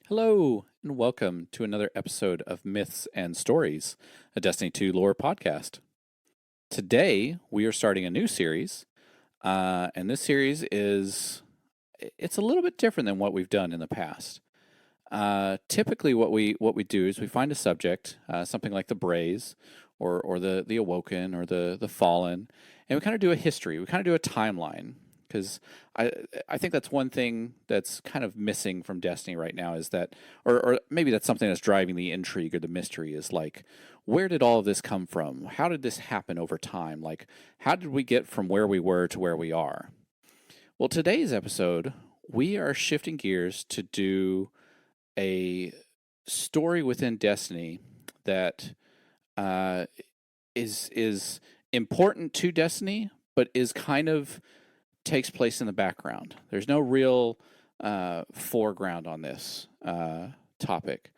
Hello, and welcome to another episode of Myths and Stories, a Destiny 2 lore podcast. Today, we are starting a new series, and this series it's a little bit different than what we've done in the past. Typically, what we do is we find a subject, something like the Braze, or the Awoken, or the Fallen, and we kind of do a history. We kind of do a timeline because I I think that's one thing that's kind of missing from Destiny right now is that, or maybe that's something that's driving the intrigue or the mystery is like, where did all of this come from? How did this happen over time? Like, how did we get from where we were to where we are? Well, today's episode, we are shifting gears to do a story within Destiny that uh, is important to Destiny, but is kind of takes place in the background. There's no real foreground on this topic,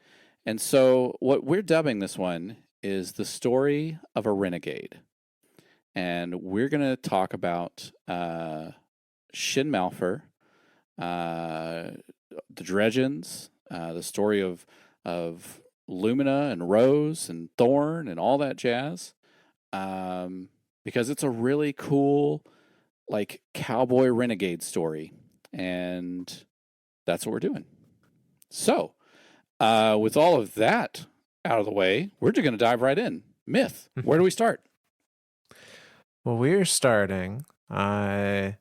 and so what we're dubbing this one is the story of a renegade, and we're going to talk about Shin Malphur, uh, the Dredgens, the story of Lumina and Rose and Thorn and all that jazz, because it's a really cool like cowboy renegade story, and that's what we're doing. So, with all of that out of the way, we're just going to dive right in. Myth. Where do we start? Well, we're starting at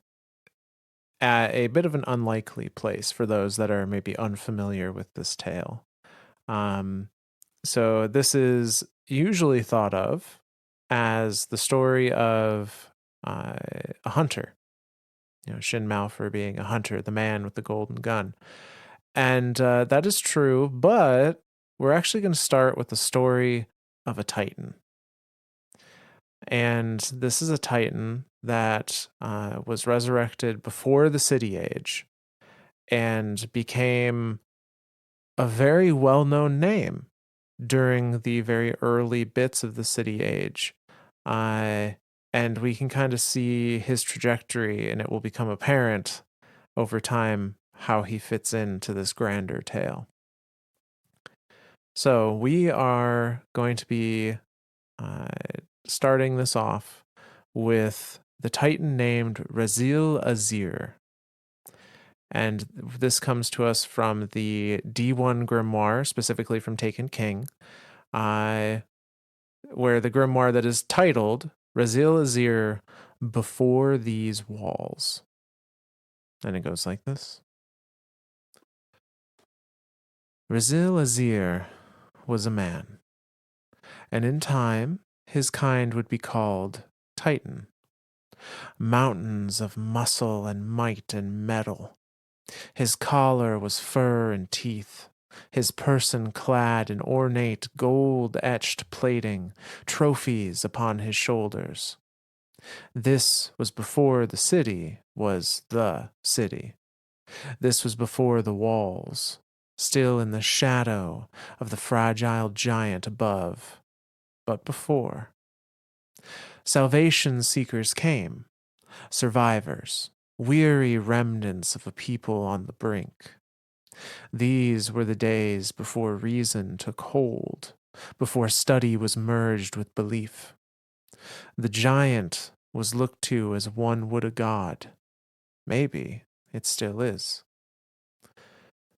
a bit of an unlikely place for those that are maybe unfamiliar with this tale. Um, so this is usually thought of as the story of a hunter. You know, Shin Malphur being a hunter, the man with the golden gun, and that is true. But we're actually going to start with the story of a titan. And this is a titan that was resurrected before the City Age and became a very well known name during the very early bits of the City Age. And we can kind of see his trajectory, and it will become apparent over time how he fits into this grander tale. So we are going to be uh, starting this off with the titan named Razil Azir. And this comes to us from the D1 grimoire, specifically from Taken King, where the grimoire that is titled Razil Azir Before These Walls. And it goes like this. Razil Azir was a man, and in time his kind would be called Titan. Mountains of muscle and might and metal. His collar was fur and teeth, his person clad in ornate gold-etched plating, trophies upon his shoulders. This was before the city was the city. This was before the walls, still in the shadow of the fragile giant above, but before. Salvation seekers came, survivors, weary remnants of a people on the brink. These were the days before reason took hold, before study was merged with belief. The giant was looked to as one would a god. Maybe it still is.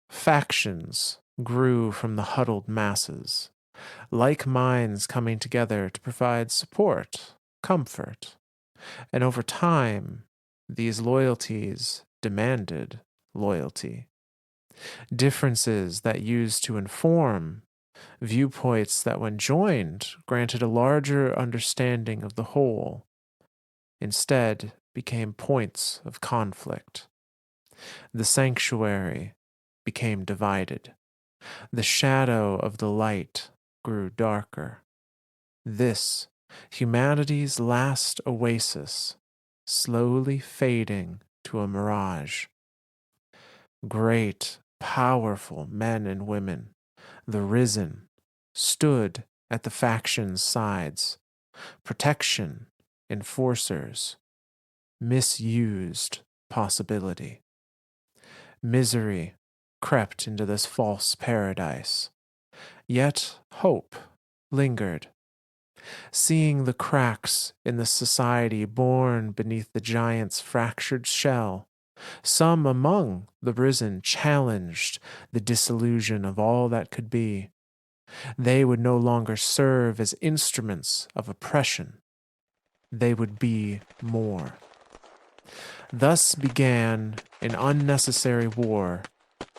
Factions grew from the huddled masses, like minds coming together to provide support, comfort, and over time, these loyalties demanded loyalty. Differences that used to inform, viewpoints that, when joined, granted a larger understanding of the whole, instead became points of conflict. The sanctuary became divided. The shadow of the light grew darker. This, humanity's last oasis, slowly fading to a mirage. Great, powerful men and women, the risen, stood at the faction's sides. Protection, enforcers, misused possibility. Misery crept into this false paradise. Yet hope lingered. Seeing the cracks in the society born beneath the giant's fractured shell, some among the risen challenged the disillusion of all that could be. They would no longer serve as instruments of oppression. They would be more. Thus began an unnecessary war,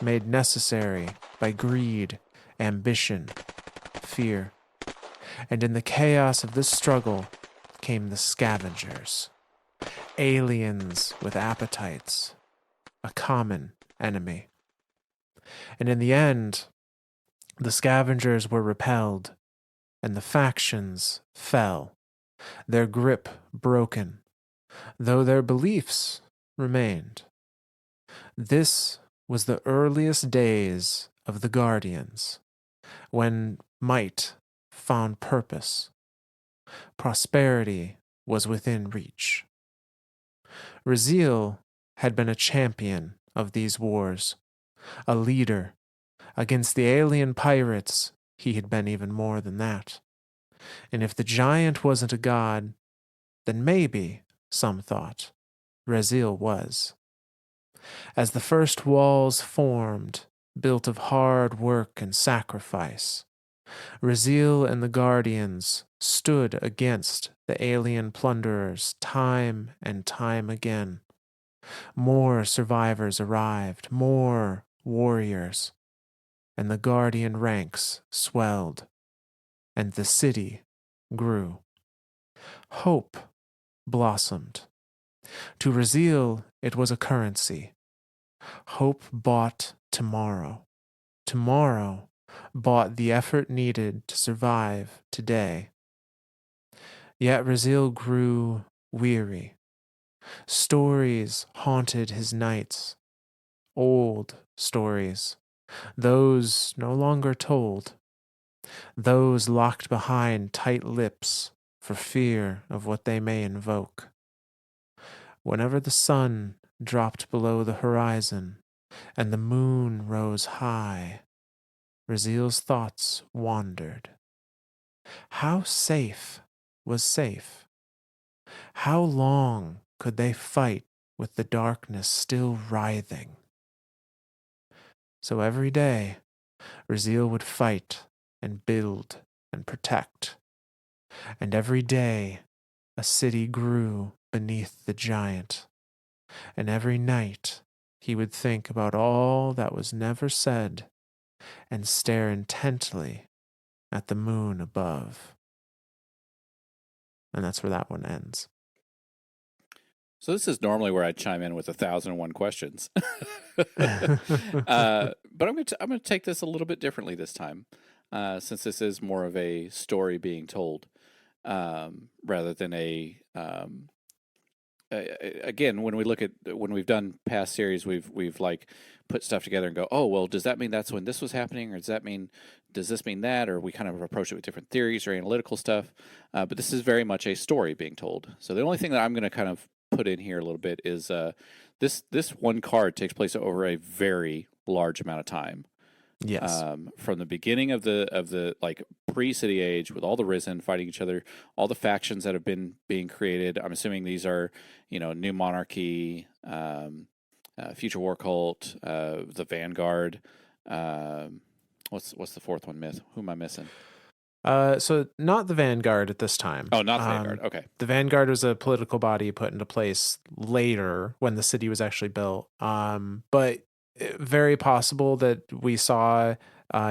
made necessary by greed, ambition, fear. And in the chaos of this struggle came the scavengers, aliens with appetites, a common enemy. And in the end, the scavengers were repelled, and the factions fell, their grip broken, though their beliefs remained. This was the earliest days of the Guardians, when might found purpose. Prosperity was within reach. Raziel had been a champion of these wars, a leader. Against the alien pirates, he had been even more than that. And if the giant wasn't a god, then maybe, some thought, Raziel was. As the first walls formed, built of hard work and sacrifice, Raziel and the Guardians stood against the alien plunderers time and time again. More survivors arrived, more warriors, and the Guardian ranks swelled, and the city grew. Hope blossomed. To Raziel, it was a currency. Hope bought tomorrow. Tomorrow bought the effort needed to survive today. Yet Raziel grew weary. Stories haunted his nights. Old stories. Those no longer told. Those locked behind tight lips for fear of what they may invoke. Whenever the sun dropped below the horizon and the moon rose high, Raziel's thoughts wandered. How safe was safe? How long could they fight with the darkness still writhing? So every day, Raziel would fight and build and protect. And every day, a city grew beneath the giant. And every night, he would think about all that was never said and stare intently at the moon above. And that's where that one ends. So this is normally where I chime in with 1,001 questions, but I'm gonna take this a little bit differently this time, since this is more of a story being told rather than again, when we've done past series, we've like put stuff together and go, oh well, does that mean that's when this was happening, or does this mean that, or we kind of approach it with different theories or analytical stuff. But this is very much a story being told. So the only thing that I'm going to kind of put in here a little bit is this one card takes place over a very large amount of time. Yes. From the beginning of the like pre-city age, with all the risen fighting each other, all the factions that have been being created. I'm assuming these are, New Monarchy, Future War Cult, the Vanguard. What's the fourth one? Myth. Who am I missing? So not the Vanguard at this time. Oh, not the Vanguard. Okay. The Vanguard was a political body put into place later when the city was actually built. But very possible that we saw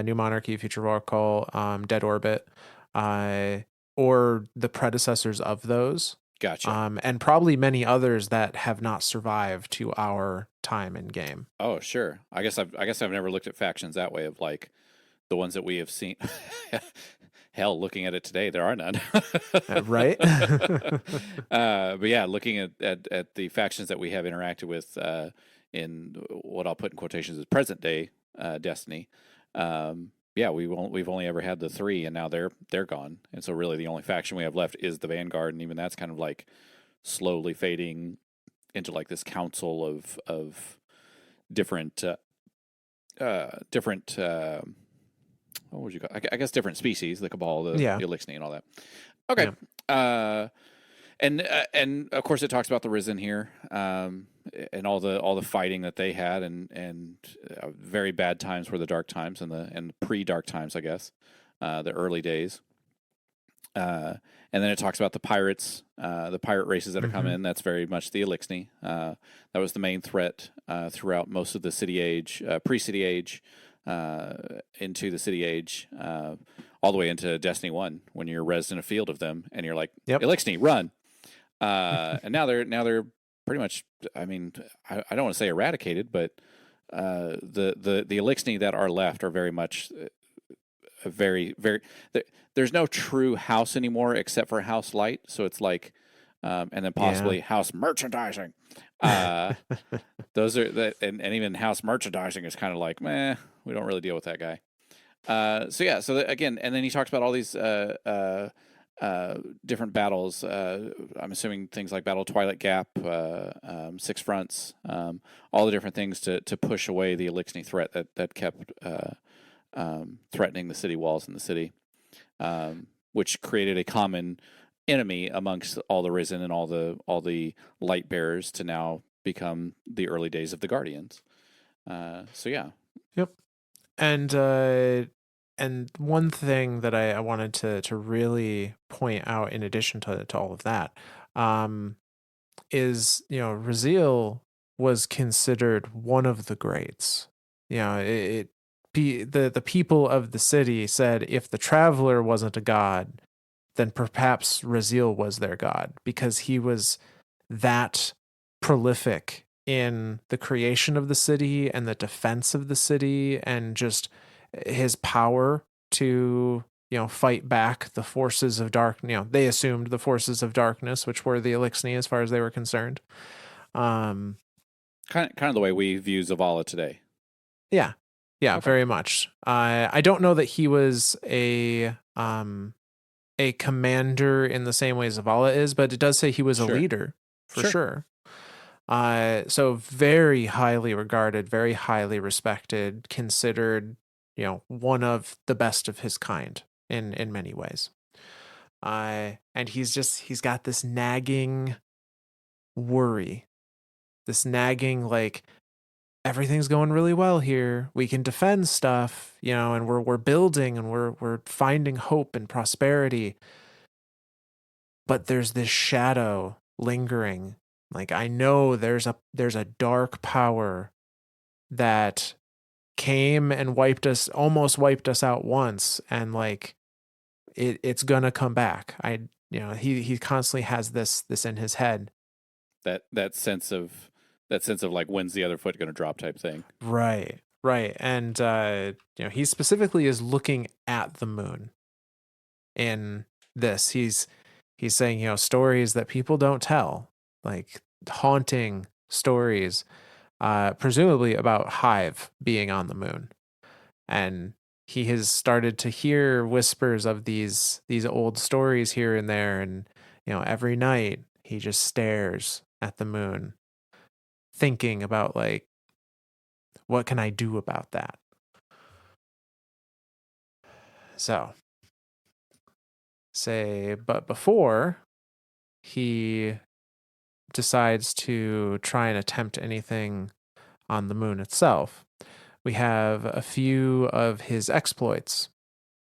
New Monarchy, Future Oracle, Dead Orbit, or the predecessors of those. Gotcha. And probably many others that have not survived to our time in game. Oh, sure. I guess I've never looked at factions that way, of like the ones that we have seen. Hell, looking at it today, there are none. Right? But yeah, looking at the factions that we have interacted with in what I'll put in quotations as present day Destiny, yeah, we've only ever had the three, and now they're gone. And so really the only faction we have left is the Vanguard, and even that's kind of like slowly fading into like this council of different different. What would you call? I guess different species, the Cabal, the Yeah. Elixni, and all that. Okay. Yeah. And of course it talks about the Risen here, and all the fighting that they had, and very bad times were the dark times and the pre-dark times, I guess, the early days. And then it talks about the pirates, the pirate races that are coming in. That's very much the Elixni. That was the main threat throughout most of the City Age, pre-City Age, into the City Age, all the way into Destiny 1, when you're rezzed in a field of them, and you're like, Yep. Elixni, run! And now they're pretty much. I mean, I don't want to say eradicated, but the Elixni that are left are very much very. There's no true house anymore except for House Light. So it's like, and then possibly House Merchandising. Those are that, and even House Merchandising is kind of like, meh, we don't really deal with that guy. Again, and then he talks about all these different battles. I'm assuming things like Battle of Twilight Gap, Six Fronts, all the different things to push away the Elixni threat that kept threatening the city walls in the city, which created a common enemy amongst all the Risen and all the light bearers to now become the early days of the Guardians. Yep. And one thing that I wanted to really point out, in addition to all of that, is, Raziel was considered one of the greats. The people of the city said if the Traveler wasn't a god, then perhaps Raziel was their god, because he was that prolific in the creation of the city and the defense of the city, and just his power to fight back the forces of dark. They assumed the forces of darkness, which were the Elixni as far as they were concerned. Kind of the way we view Zavala today. Yeah, okay. Very much. I don't know that he was a commander in the same way Zavala is, but it does say he was a leader for sure. So very highly regarded, very highly respected, considered, one of the best of his kind in many ways. And he's got this nagging worry, this nagging, like, everything's going really well here. We can defend stuff, and we're building, and we're finding hope and prosperity. But there's this shadow lingering. Like, I know there's a dark power that came and almost wiped us out once, and like it's gonna come back. He constantly has this in his head. That sense of like, when's the other foot gonna drop type thing. Right. And he specifically is looking at the moon in this. He's saying, stories that people don't tell, like haunting stories, presumably about Hive being on the moon. And he has started to hear whispers of these old stories here and there. And, every night he just stares at the moon, thinking about, like, what can I do about that? So, but before he decides to try and attempt anything on the moon itself, we have a few of his exploits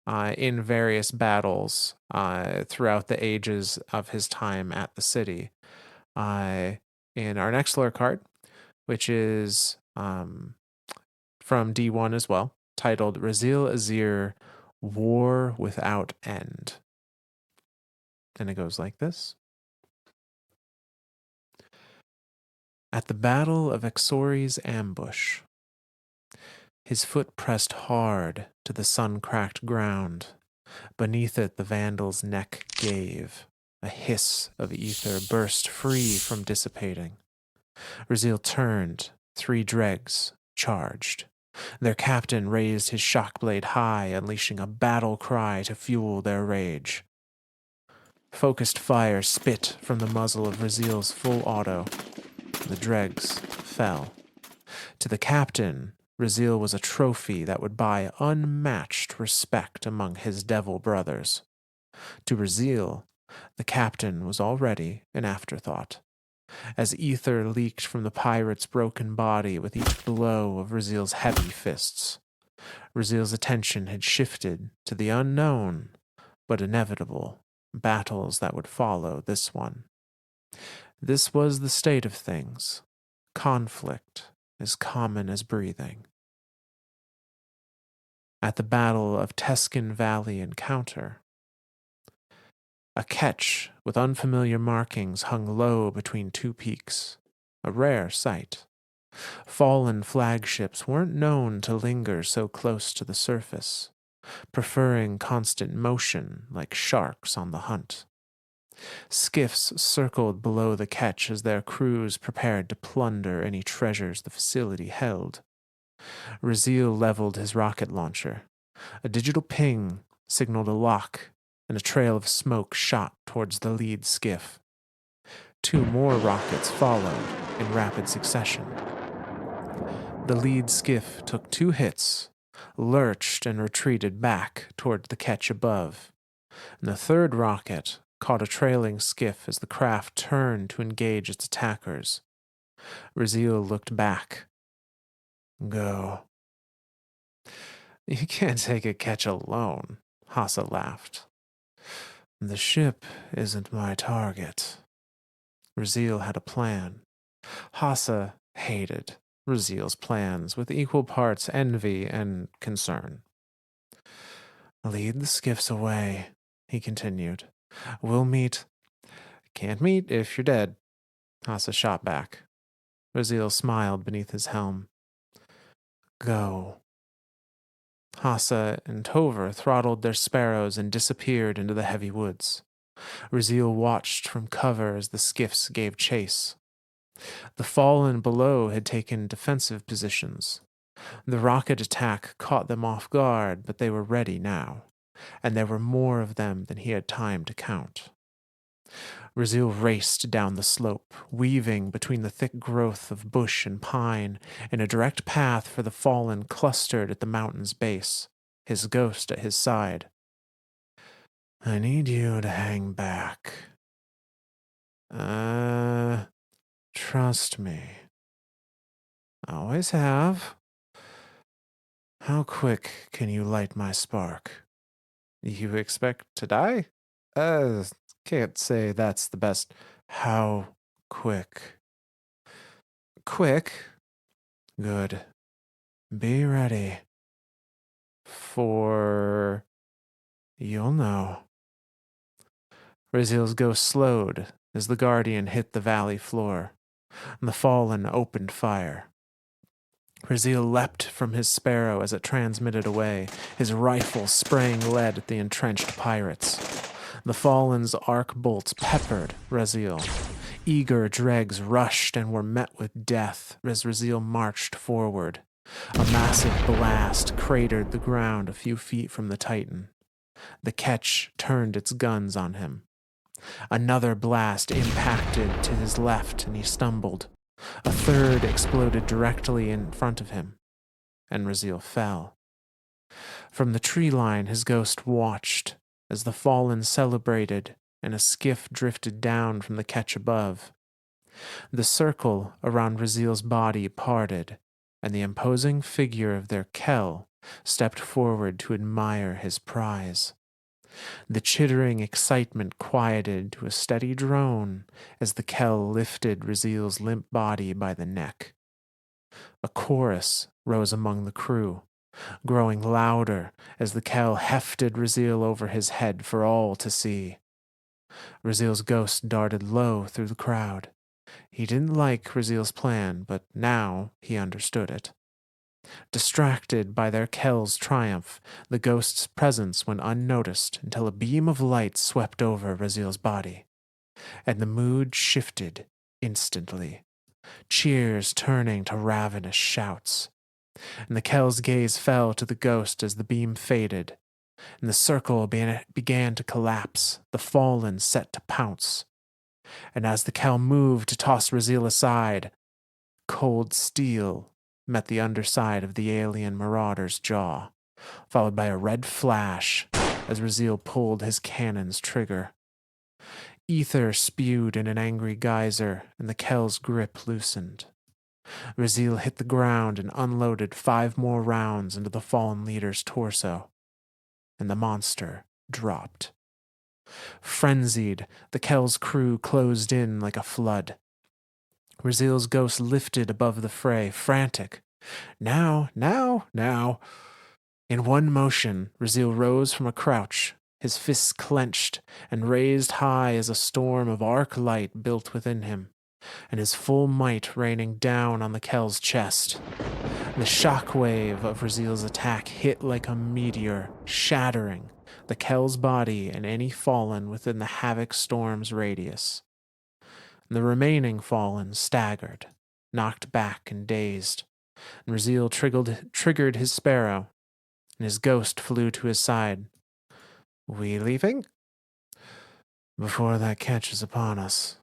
in various battles throughout the ages of his time at the city. In our next lore card, which is from D1 as well, titled Raziel Azir, War Without End. And it goes like this. At the Battle of Ztories' ambush, his foot pressed hard to the sun-cracked ground. Beneath it the Vandal's neck gave. A hiss of ether burst free from dissipating. Raziel turned. 3 dregs charged. Their captain raised his shockblade high, unleashing a battle cry to fuel their rage. Focused fire spit from the muzzle of Raziel's full auto. The dregs fell. To the captain, Raziel was a trophy that would buy unmatched respect among his devil brothers. To Raziel, the captain was already an afterthought. As ether leaked from the pirate's broken body with each blow of Raziel's heavy fists, Raziel's attention had shifted to the unknown, but inevitable, battles that would follow this one. This was the state of things. Conflict as common as breathing. At the Battle of Teskin Valley encounter, a ketch with unfamiliar markings hung low between two peaks, a rare sight. Fallen flagships weren't known to linger so close to the surface, preferring constant motion like sharks on the hunt. Skiffs circled below the ketch as their crews prepared to plunder any treasures the facility held. Raziel leveled his rocket launcher. A digital ping signaled a lock, and a trail of smoke shot towards the lead skiff. 2 more rockets followed in rapid succession. The lead skiff took 2 hits, lurched and retreated back toward the ketch above, and the 3rd rocket caught a trailing skiff as the craft turned to engage its attackers. Raziel looked back. Go. You can't take a ketch alone, Hassa laughed. The ship isn't my target. Raziel had a plan. Hassa hated Raziel's plans with equal parts envy and concern. Lead the skiffs away, he continued. We'll meet. Can't meet if you're dead. Hassa shot back. Raziel smiled beneath his helm. Go. Hassa and Tover throttled their sparrows and disappeared into the heavy woods. Raziel watched from cover as the skiffs gave chase. The fallen below had taken defensive positions. The rocket attack caught them off guard, but they were ready now, and there were more of them than he had time to count. Raziel raced down the slope, weaving between the thick growth of bush and pine, in a direct path for the fallen clustered at the mountain's base, his ghost at his side. I need you to hang back. Trust me. Always have. How quick can you light my spark? You expect to die? Can't say that's the best. How quick? Quick? Good. Be ready. For... you'll know. Raziel's ghost slowed as the Guardian hit the valley floor, and the fallen opened fire. Raziel leapt from his sparrow as it transmitted away, his rifle spraying lead at the entrenched pirates. The fallen's arc bolts peppered Raziel. Eager dregs rushed and were met with death as Raziel marched forward. A massive blast cratered the ground a few feet from the Titan. The ketch turned its guns on him. Another blast impacted to his left and he stumbled. A third exploded directly in front of him, and Raziel fell. From the tree line his ghost watched as the fallen celebrated and a skiff drifted down from the ketch above. The circle around Raziel's body parted, and the imposing figure of their Kel stepped forward to admire his prize. The chittering excitement quieted to a steady drone as the Kel lifted Raziel's limp body by the neck. A chorus rose among the crew, growing louder as the Kel hefted Raziel over his head for all to see. Raziel's ghost darted low through the crowd. He didn't like Raziel's plan, but now he understood it. Distracted by their Kel's triumph, the ghost's presence went unnoticed until a beam of light swept over Raziel's body, and the mood shifted instantly, cheers turning to ravenous shouts. And the Kel's gaze fell to the ghost as the beam faded, and the circle began to collapse, the fallen set to pounce. And as the Kel moved to toss Raziel aside, cold steel met the underside of the alien marauder's jaw, followed by a red flash as Raziel pulled his cannon's trigger. Ether spewed in an angry geyser, and the Kel's grip loosened. Raziel hit the ground and unloaded 5 more rounds into the fallen leader's torso, and the monster dropped. Frenzied, the Kel's crew closed in like a flood. Raziel's ghost lifted above the fray, frantic. Now, now, now. In one motion, Raziel rose from a crouch, his fists clenched and raised high as a storm of arc light built within him, and his full might raining down on the Kel's chest. The shockwave of Raziel's attack hit like a meteor, shattering the Kel's body and any fallen within the Havoc Storm's radius. The remaining fallen staggered, knocked back and dazed, and Raziel triggered his sparrow, and his ghost flew to his side. "We leaving?" "Before that catches upon us."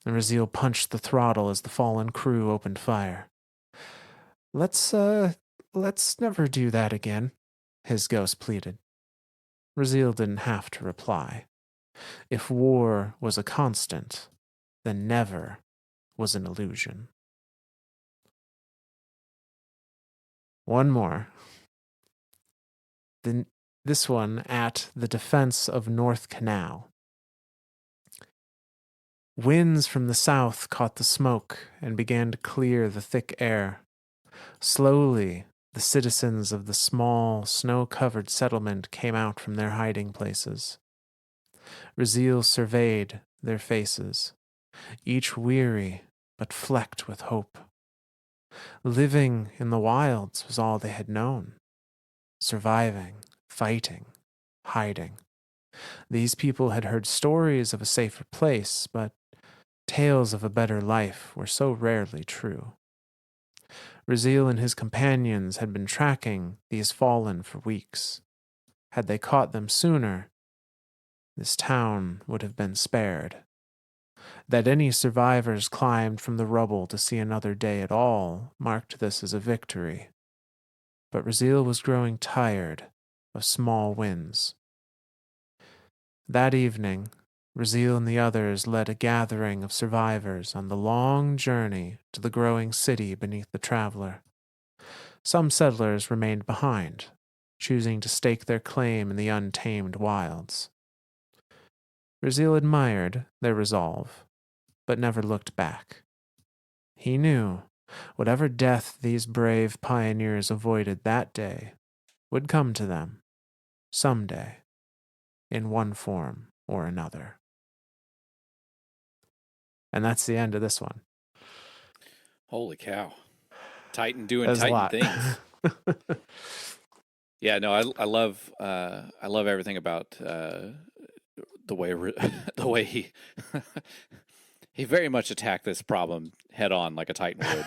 And Raziel punched the throttle as the fallen crew opened fire. Let's never do that again," his ghost pleaded. Raziel didn't have to reply. If war was a constant, then never was an illusion. One more. This one at the defense of North Canal. Winds from the south caught the smoke and began to clear the thick air. Slowly, the citizens of the small, snow-covered settlement came out from their hiding places. Raziel surveyed their faces, each weary but flecked with hope. Living in the wilds was all they had known. Surviving, fighting, hiding. These people had heard stories of a safer place, but tales of a better life were so rarely true. Raziel and his companions had been tracking these fallen for weeks. Had they caught them sooner, this town would have been spared. That any survivors climbed from the rubble to see another day at all marked this as a victory. But Raziel was growing tired of small wins. That evening, Raziel and the others led a gathering of survivors on the long journey to the growing city beneath the traveler. Some settlers remained behind, choosing to stake their claim in the untamed wilds. Raziel admired their resolve, but never looked back. He knew whatever death these brave pioneers avoided that day would come to them someday, in one form or another. And that's the end of this one. Holy cow. Titan doing Titan things. Yeah, no, I love everything about the way he he very much attacked this problem head on like a Titan would.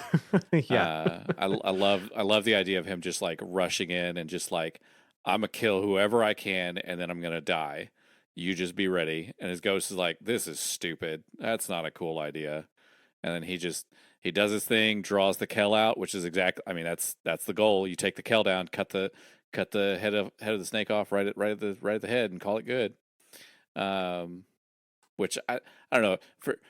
Yeah. I love the idea of him just like rushing in and just like, I'm gonna kill whoever I can and then I'm gonna die. You just be ready. And his ghost is like, this is stupid. That's not a cool idea. And then he does his thing, draws the Kel out, which is that's the goal. You take the Kel down, cut the head of the snake off right at the head and call it good. Which I don't know,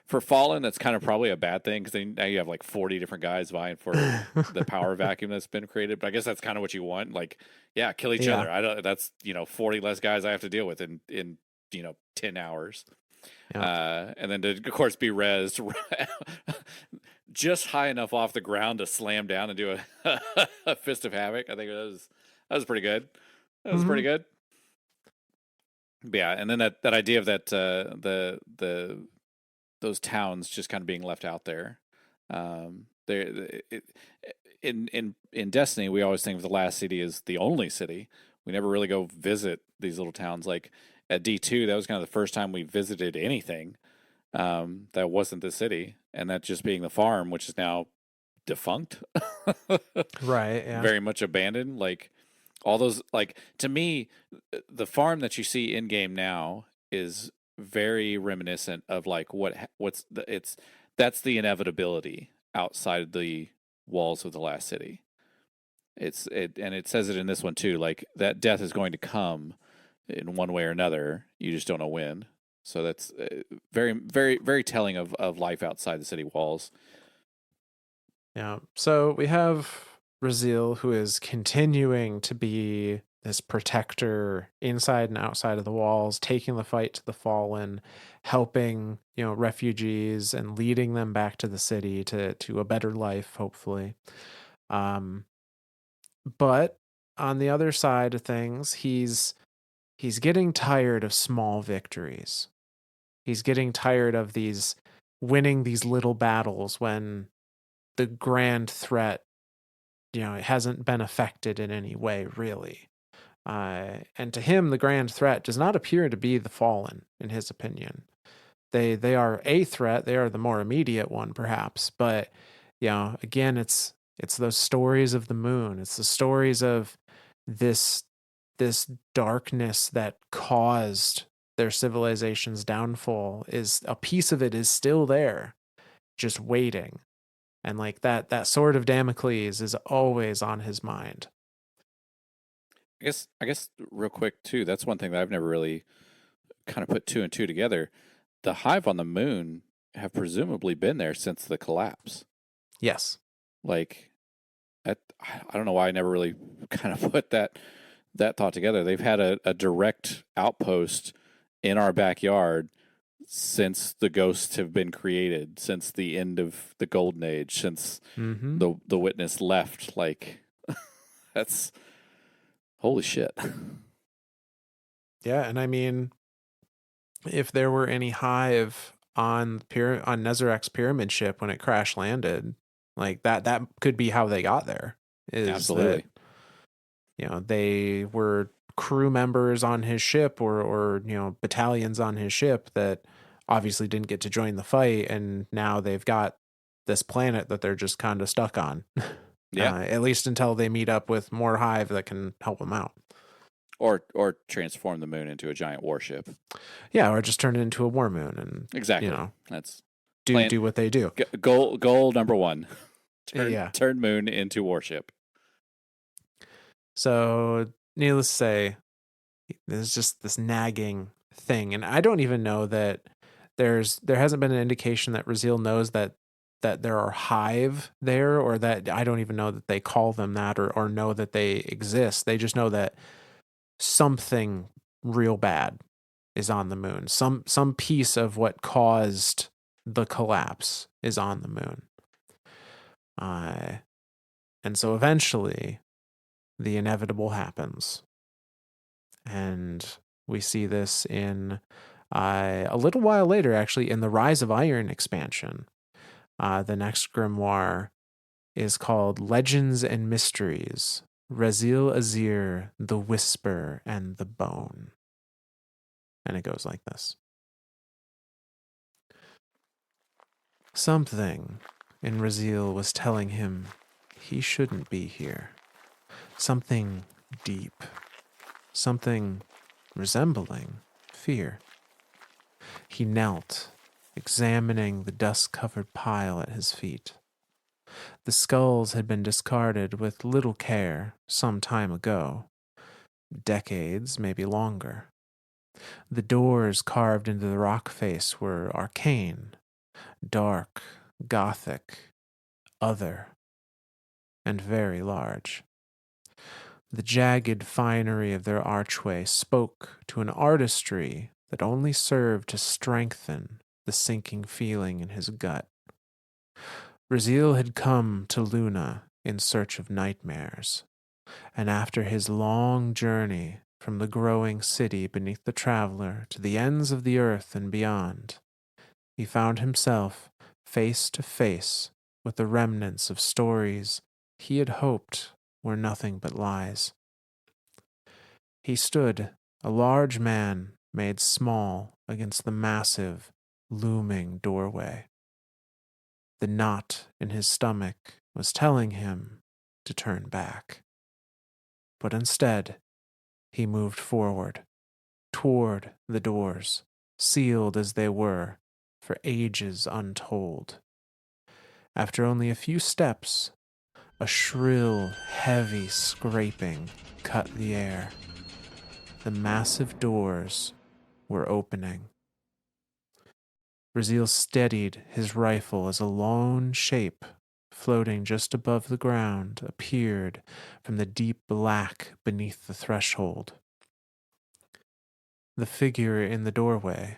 for Fallen, that's kind of probably a bad thing because now you have like 40 different guys vying for the power vacuum that's been created. But I guess that's kind of what you want. Like, yeah, kill each other. That's 40 less guys I have to deal with in 10 hours. Yeah. And then to of course be rezzed just high enough off the ground to slam down and do a fist of havoc. I think that was pretty good. That was pretty good. Yeah, and then that idea of that those towns just kind of being left out there. In Destiny, we always think of the last city as the only city. We never really go visit these little towns. Like at D2, that was kind of the first time we visited anything that wasn't the city, and that just being the farm, which is now defunct. Right. Yeah. Very much abandoned. Like all those, like, to me, the farm that you see in game now is very reminiscent of like that's the inevitability outside the walls of the last city. And it says it in this one too. Like that death is going to come in one way or another. You just don't know when. So that's very, very, very telling of life outside the city walls. Yeah. So we have Razil, who is continuing to be this protector inside and outside of the walls, taking the fight to the fallen, helping, refugees and leading them back to the city to a better life, hopefully. Um, but on the other side of things, he's getting tired of small victories. He's getting tired of these winning these little battles when the grand threat, it hasn't been affected in any way, really. And to him, the grand threat does not appear to be the fallen, in his opinion. They are a threat. They are the more immediate one, perhaps. But again, it's those stories of the moon. It's the stories of this darkness that caused their civilization's downfall. Is a piece of it is still there, just waiting. And like that sword of Damocles is always on his mind. I guess real quick too. That's one thing that I've never really kind of put two and two together. The hive on the moon have presumably been there since the collapse. Yes. Like, I don't know why I never really kind of put that thought together. They've had a direct outpost in our backyard since the ghosts have been created, since the end of the Golden Age, since the Witness left. Like, that's holy shit. Yeah, and I mean, if there were any hive on Nezarek's pyramid ship when it crash landed, like that could be how they got there. Absolutely. That, they were crew members on his ship or battalions on his ship that obviously didn't get to join the fight, and now they've got this planet that they're just kind of stuck on. Yeah. At least until they meet up with more hive that can help them out. Or transform the moon into a giant warship. Yeah, or just turn it into a war moon and exactly. That's do what they do. Goal number one. Turn moon into warship. So, needless to say, there's just this nagging thing, and I don't even know that there hasn't been an indication that Razil knows that there are hive there, or that I don't even know that they call them that or know that they exist. They just know that something real bad is on the moon. Some piece of what caused the collapse is on the moon. And so eventually the inevitable happens. And we see this in a little while later, actually, in the Rise of Iron expansion. The next grimoire is called Legends and Mysteries, Razil Azir, the Whisper and the Bone. And it goes like this. Something in Razil was telling him he shouldn't be here. Something deep. Something resembling fear. He knelt, examining the dust-covered pile at his feet. The skulls had been discarded with little care some time ago. Decades, maybe longer. The doors carved into the rock face were arcane, dark, gothic, other, and very large. The jagged finery of their archway spoke to an artistry that only served to strengthen the sinking feeling in his gut. Razil had come to Luna in search of nightmares, and after his long journey from the growing city beneath the traveler to the ends of the earth and beyond, he found himself face to face with the remnants of stories he had hoped were nothing but lies. He stood, a large man made small against the massive, looming doorway. The knot in his stomach was telling him to turn back. But instead, he moved forward, toward the doors, sealed as they were, for ages untold. After only a few steps, A shrill, heavy scraping cut the air. The massive doors were opening. Brazil steadied his rifle as a lone shape floating just above the ground appeared from the deep black beneath the threshold. The figure in the doorway,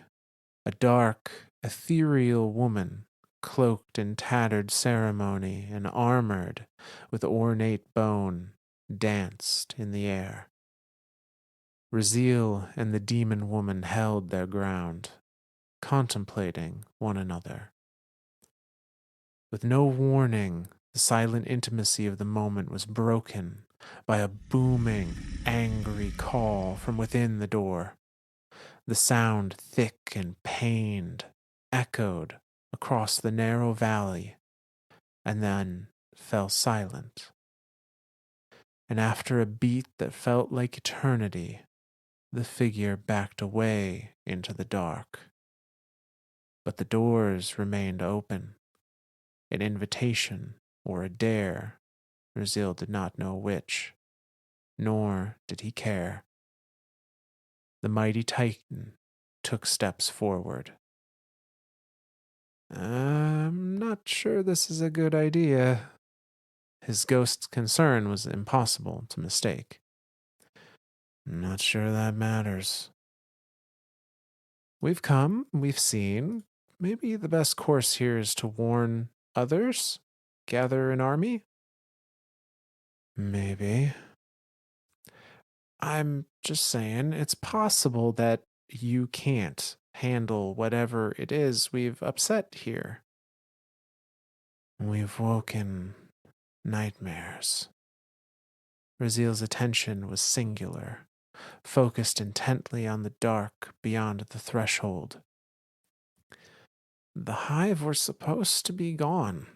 a dark, ethereal woman, cloaked in tattered ceremony and armored with ornate bone, danced in the air. Raziel and the demon woman held their ground, contemplating one another. With no warning, the silent intimacy of the moment was broken by a booming, angry call from within the door. The sound, thick and pained, echoed across the narrow valley and then fell silent. And after a beat that felt like eternity, the figure backed away into the dark. But the doors remained open, an invitation or a dare. Raziel did not know which, nor did he care. The mighty Titan took steps forward. I'm not sure this is a good idea. His ghost's concern was impossible to mistake. Not sure that matters. We've come, we've seen. Maybe the best course here is to warn others? Gather an army? Maybe. I'm just saying, it's possible that you can't handle whatever it is we've upset here. We've woken nightmares. Raziel's attention was singular, focused intently on the dark beyond the threshold. The hive were supposed to be gone.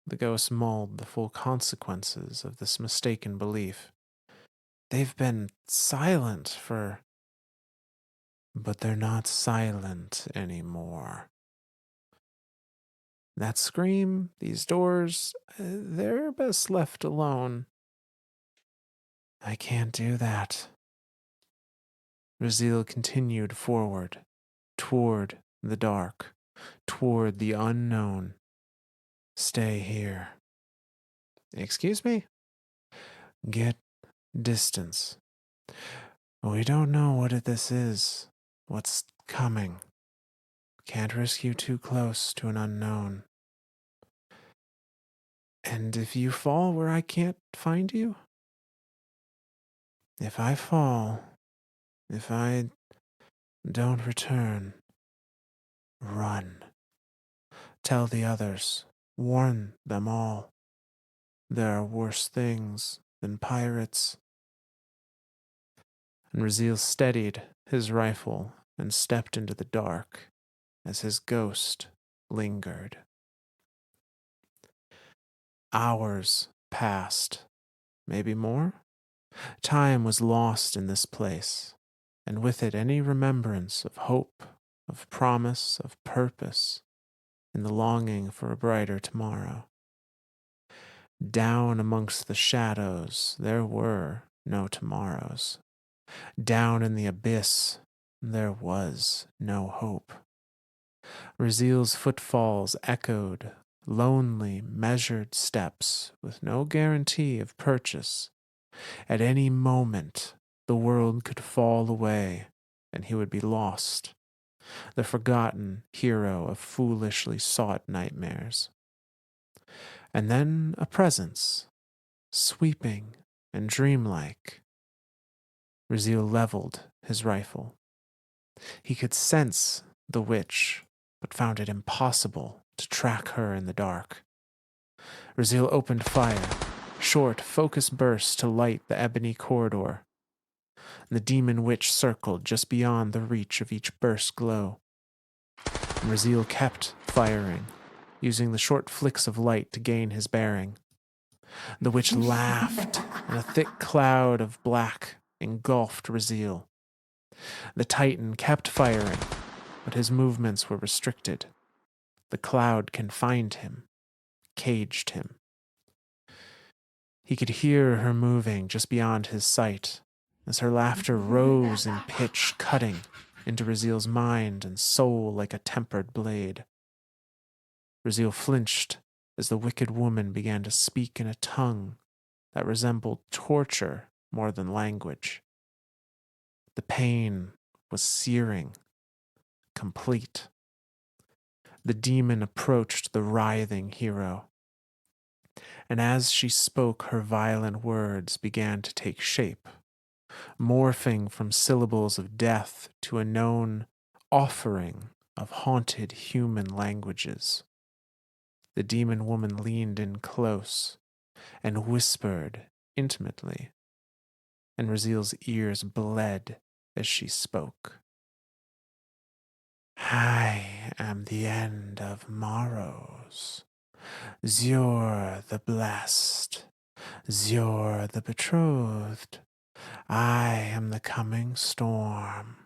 The ghost mulled the full consequences of this mistaken belief. They've been silent for... But they're not silent anymore. That scream, these doors, they're best left alone. I can't do that. Raziel continued forward, toward the dark, toward the unknown. Stay here. Excuse me? Get distance. We don't know what this is, what's coming. Can't risk you too close to an unknown. And if you fall where I can't find you? If I fall, if I don't return, run. Tell the others, warn them all. There are worse things than pirates. And Raziel steadied his rifle and stepped into the dark as his ghost lingered. Hours passed, maybe more. Time was lost in this place, and with it any remembrance of hope, of promise, of purpose, in the longing for a brighter tomorrow. Down amongst the shadows there were no tomorrows. Down in the abyss there was no hope. Raziel's footfalls echoed, lonely, measured steps with no guarantee of purchase. At any moment, the world could fall away and he would be lost, the forgotten hero of foolishly sought nightmares. And then a presence, sweeping and dreamlike. Raziel leveled his rifle. He could sense the witch, but found it impossible to track her in the dark. Raziel opened fire, short, focused bursts to light the ebony corridor. The demon witch circled just beyond the reach of each burst glow. And Raziel kept firing, using the short flicks of light to gain his bearing. The witch laughed, and a thick cloud of black engulfed Raziel. The Titan kept firing, but his movements were restricted. The cloud confined him, caged him. He could hear her moving just beyond his sight as her laughter rose in pitch, cutting into Raziel's mind and soul like a tempered blade. Raziel flinched as the wicked woman began to speak in a tongue that resembled torture more than language. The pain was searing, complete. The demon approached the writhing hero, and as she spoke, her violent words began to take shape, morphing from syllables of death to a known offering of haunted human languages. The demon woman leaned in close and whispered intimately, and Raziel's ears bled as she spoke. I am the end of morrows. Zyor the blessed, Zyor the betrothed. I am the coming storm.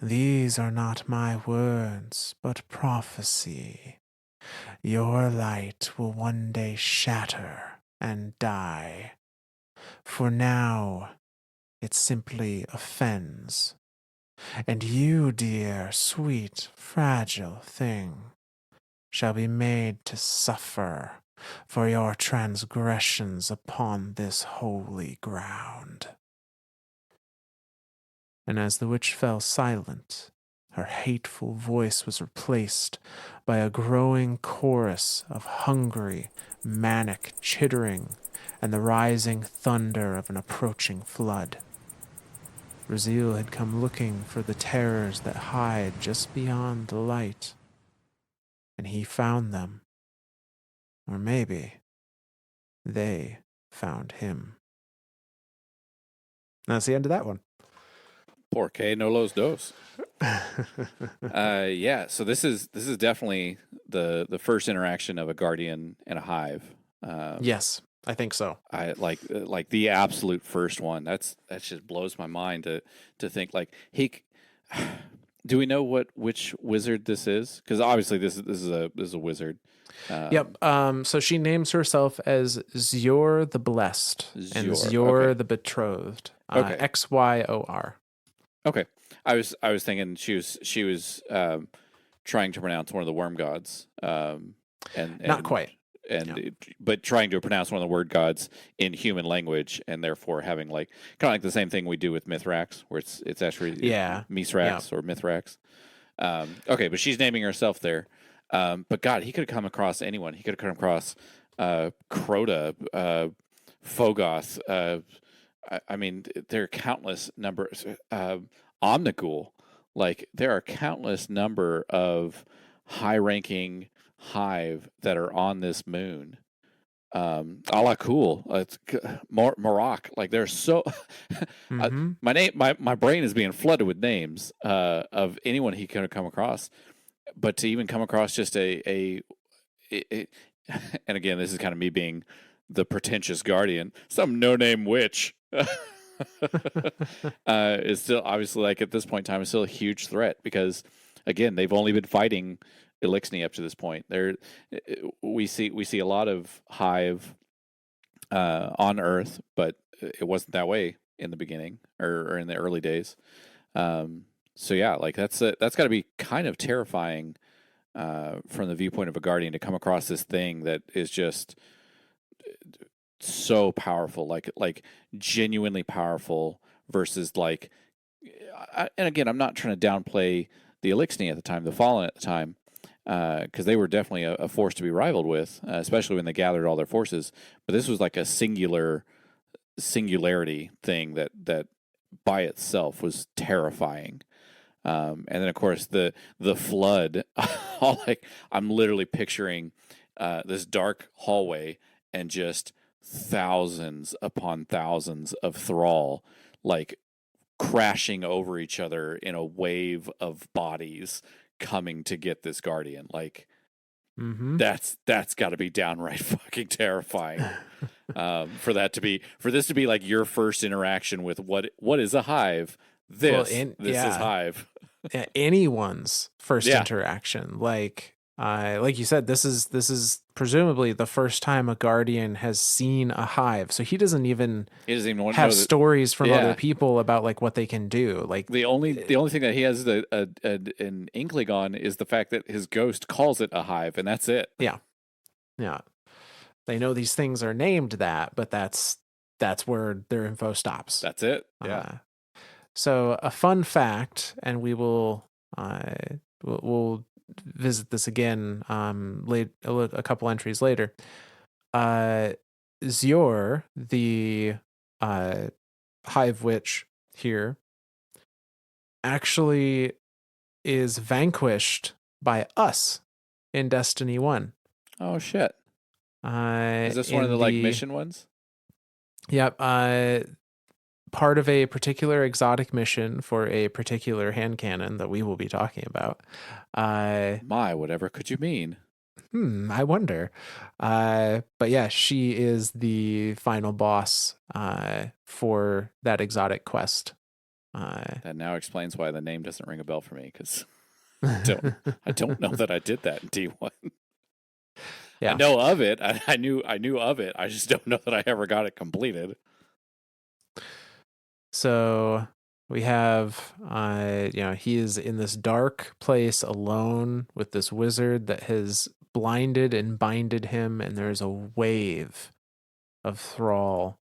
These are not my words, but prophecy. Your light will one day shatter and die. For now, it simply offends. And you, dear, sweet, fragile thing, shall be made to suffer for your transgressions upon this holy ground. And as the witch fell silent, her hateful voice was replaced by a growing chorus of hungry, manic chittering and the rising thunder of an approaching flood. Raziel had come looking for the terrors that hide just beyond the light, and he found them. Or maybe they found him. That's the end of that one. Porque no los dos. Yeah, so this is definitely the first interaction of a guardian and a hive. Yes, I think so. I like the absolute first one. That just blows my mind to think like he. Do we know which wizard this is? Because obviously this is a wizard. Yep. So she names herself as Zyor the Blessed and Zyor okay. the Betrothed. Okay. Xyor. Okay. I was thinking she was trying to pronounce one of the worm gods. And not quite. But trying to pronounce one of the word gods in human language, and therefore having like kind of like the same thing we do with Mithrax, where it's actually Mithrax or Mithrax. Okay, but she's naming herself there. But God, he could have come across anyone. He could have come across Crota, Fogoth. I mean, there are countless numbers. Omnigul. Like there are countless number of high-ranking hive that are on this moon. A cool. It's Maroc. Like there's so my brain is being flooded with names of anyone he could have come across, but to even come across just and again, this is kind of me being the pretentious guardian, some no-name witch. Is still obviously like at this point in time is still a huge threat because again they've only been fighting Elixni up to this point. We see a lot of hive on Earth, but it wasn't that way in the beginning or in the early days. So yeah, like that's got to be kind of terrifying from the viewpoint of a guardian to come across this thing that is just so powerful, like genuinely powerful versus like. And again, I'm not trying to downplay the Elixni at the time, the Fallen at the time. Because they were definitely a force to be rivaled with, especially when they gathered all their forces. But this was like a singularity thing that by itself was terrifying. And then of course the flood. All like I'm literally picturing this dark hallway and just thousands upon thousands of thrall like crashing over each other in a wave of bodies coming to get this guardian. Like that's got to be downright fucking terrifying. For this to be like your first interaction with what is a hive. This is hive. Anyone's first interaction. Like like you said, this is presumably the first time a guardian has seen a hive, so he doesn't even have that. stories from other Yeah. people about like what they can do. Like The only thing that he has an inkling on is the fact that his ghost calls it a hive, and that's it. yeah, yeah, they know these things are named that, but that's where their info stops. That's it. Yeah. So a fun fact, and uh, we'll visit this again late a couple entries later. Zior, the uh, hive witch here, actually is vanquished by us in Destiny 1. Oh shit! Is this one of the mission ones? Yep. Part of a particular exotic mission for a particular hand cannon that we will be talking about. Whatever could you mean? I wonder. But yeah, she is the final boss for that exotic quest. That now explains why the name doesn't ring a bell for me, because I don't know that I did that in D1. Yeah. I know of it. I knew of it. I just don't know that I ever got it completed. So we have, he is in this dark place alone with this wizard that has blinded and binded him, and there's a wave of thrall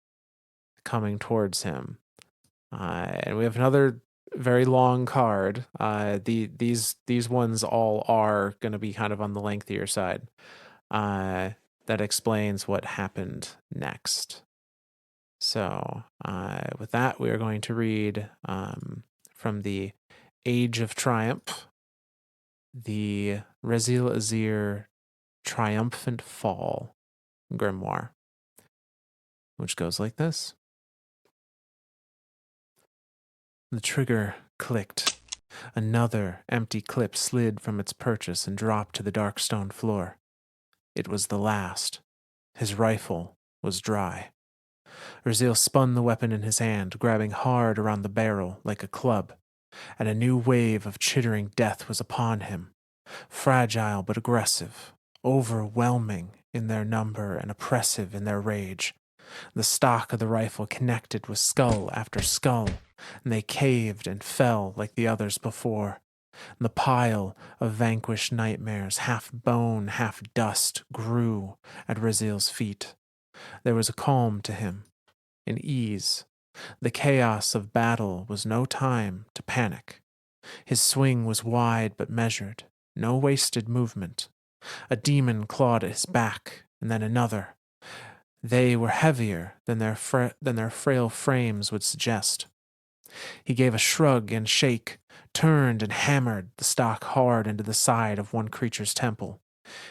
coming towards him. And we have another very long card. These ones all are going to be kind of on the lengthier side. That explains what happened next. So, with that, we are going to read from the Age of Triumph, the Rezil Azir Triumphant Fall grimoire, which goes like this. The trigger clicked. Another empty clip slid from its purchase and dropped to the dark stone floor. It was the last. His rifle was dry. Rezil spun the weapon in his hand, grabbing hard around the barrel like a club, and a new wave of chittering death was upon him, fragile but aggressive, overwhelming in their number and oppressive in their rage. The stock of the rifle connected with skull after skull, and they caved and fell like the others before. And the pile of vanquished nightmares, half bone, half dust, grew at Rezil's feet. There was a calm to him, an ease. The chaos of battle was no time to panic. His swing was wide but measured, no wasted movement. A demon clawed at his back, and then another. They were heavier than their frail frames would suggest. He gave a shrug and shake, turned and hammered the stock hard into the side of one creature's temple.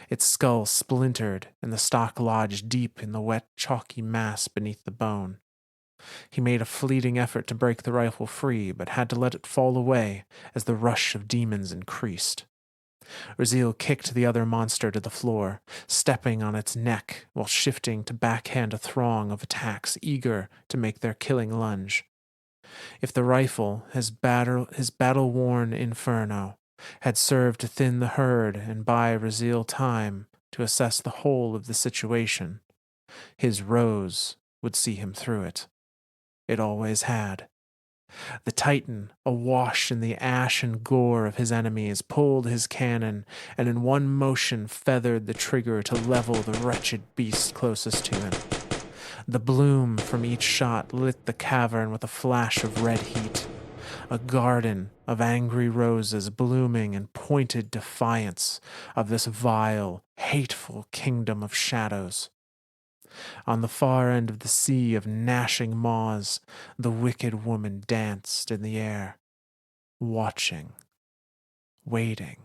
Its skull splintered, and the stock lodged deep in the wet, chalky mass beneath the bone. He made a fleeting effort to break the rifle free, but had to let it fall away as the rush of demons increased. Rezil kicked the other monster to the floor, stepping on its neck while shifting to backhand a throng of attacks eager to make their killing lunge. If the rifle, his battle-worn inferno, had served to thin the herd and buy Rezil time to assess the whole of the situation, his rose would see him through it. It always had. The Titan, awash in the ash and gore of his enemies, pulled his cannon and in one motion feathered the trigger to level the wretched beast closest to him. The bloom from each shot lit the cavern with a flash of red heat, a garden of angry roses blooming in pointed defiance of this vile, hateful kingdom of shadows. On the far end of the sea of gnashing maws, the wicked woman danced in the air, watching, waiting.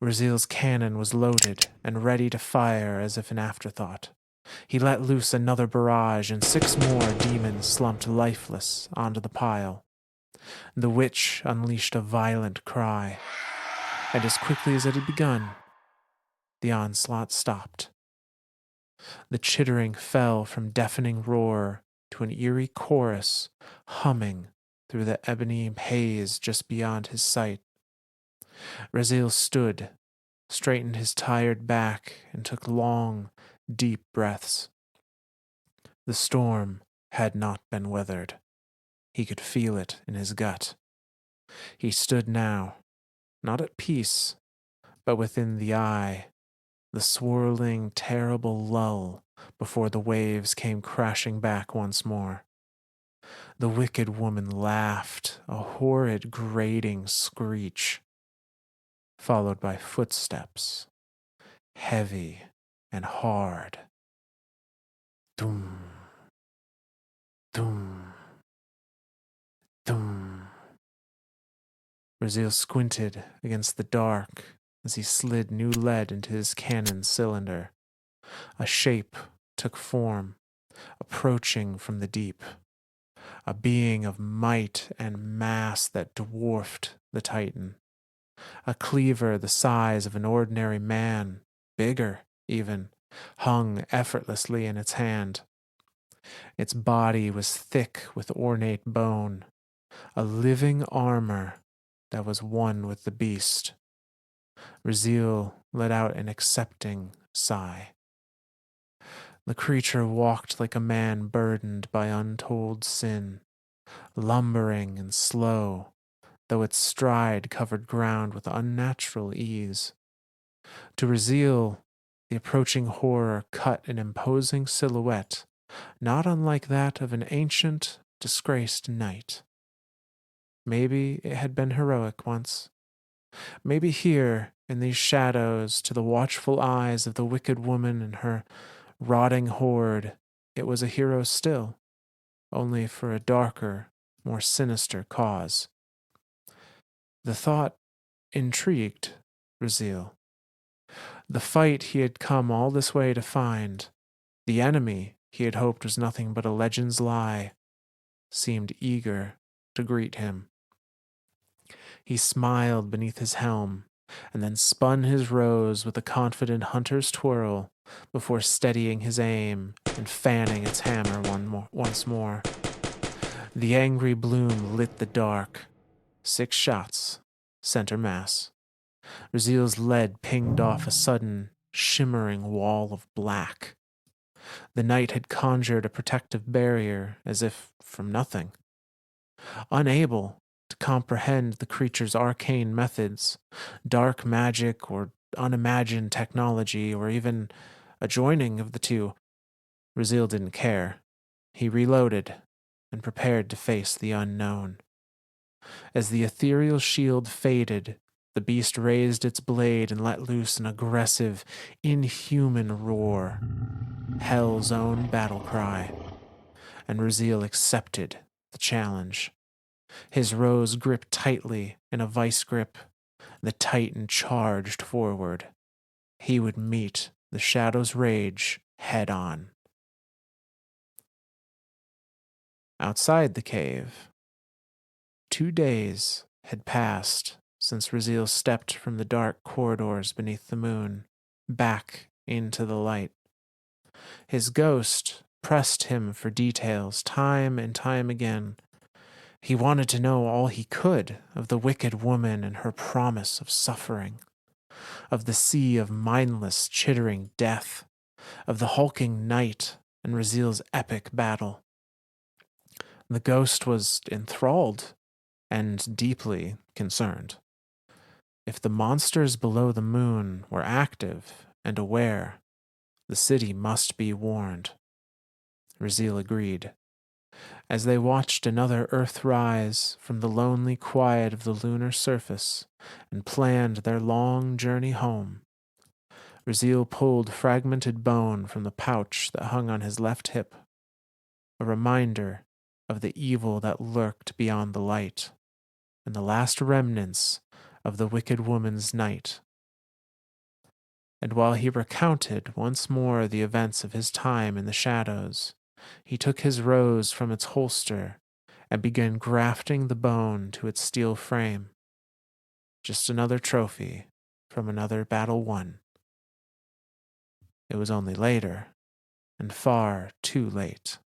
Rezil's cannon was loaded and ready to fire as if an afterthought. He let loose another barrage, and 6 more demons slumped lifeless onto the pile. The witch unleashed a violent cry, and as quickly as it had begun, the onslaught stopped. The chittering fell from deafening roar to an eerie chorus humming through the ebony haze just beyond his sight. Rezil stood, straightened his tired back, and took long, deep breaths. The storm had not been weathered. He could feel it in his gut. He stood now, not at peace, but within the eye, the swirling, terrible lull before the waves came crashing back once more. The wicked woman laughed, a horrid, grating screech, followed by footsteps, heavy and hard. Doom, doom, doom. Brazil squinted against the dark as he slid new lead into his cannon cylinder. A shape took form, approaching from the deep. A being of might and mass that dwarfed the Titan. A cleaver the size of an ordinary man, bigger even, hung effortlessly in its hand. Its body was thick with ornate bone, a living armor that was one with the beast. Raziel let out an accepting sigh. The creature walked like a man burdened by untold sin, lumbering and slow, though its stride covered ground with unnatural ease. To Raziel, the approaching horror cut an imposing silhouette, not unlike that of an ancient, disgraced knight. Maybe it had been heroic once. Maybe here, in these shadows, to the watchful eyes of the wicked woman and her rotting horde, it was a hero still, only for a darker, more sinister cause. The thought intrigued Raziel. The fight he had come all this way to find, the enemy he had hoped was nothing but a legend's lie, seemed eager to greet him. He smiled beneath his helm, and then spun his rose with a confident hunter's twirl before steadying his aim and fanning its hammer once more. The angry bloom lit the dark. 6 shots, center mass. Raziel's lead pinged off a sudden, shimmering wall of black. The knight had conjured a protective barrier as if from nothing. Unable to comprehend the creature's arcane methods, dark magic or unimagined technology, or even a joining of the two, Raziel didn't care. He reloaded and prepared to face the unknown. As the ethereal shield faded, the beast raised its blade and let loose an aggressive, inhuman roar, Hell's own battle cry. And Raziel accepted the challenge. His rose gripped tightly in a vice grip. The Titan charged forward. He would meet the Shadow's rage head on. Outside the cave, 2 days had passed since Raziel stepped from the dark corridors beneath the moon, back into the light. His ghost pressed him for details time and time again. He wanted to know all he could of the wicked woman and her promise of suffering, of the sea of mindless, chittering death, of the hulking knight and Raziel's epic battle. The ghost was enthralled and deeply concerned. If the monsters below the moon were active and aware, the city must be warned. Raziel agreed. As they watched another Earth rise from the lonely quiet of the lunar surface and planned their long journey home, Raziel pulled fragmented bone from the pouch that hung on his left hip, a reminder of the evil that lurked beyond the light and the last remnants of the wicked woman's night. And while he recounted once more the events of his time in the shadows, he took his rose from its holster and began grafting the bone to its steel frame. Just another trophy from another battle won. It was only later, and far too late,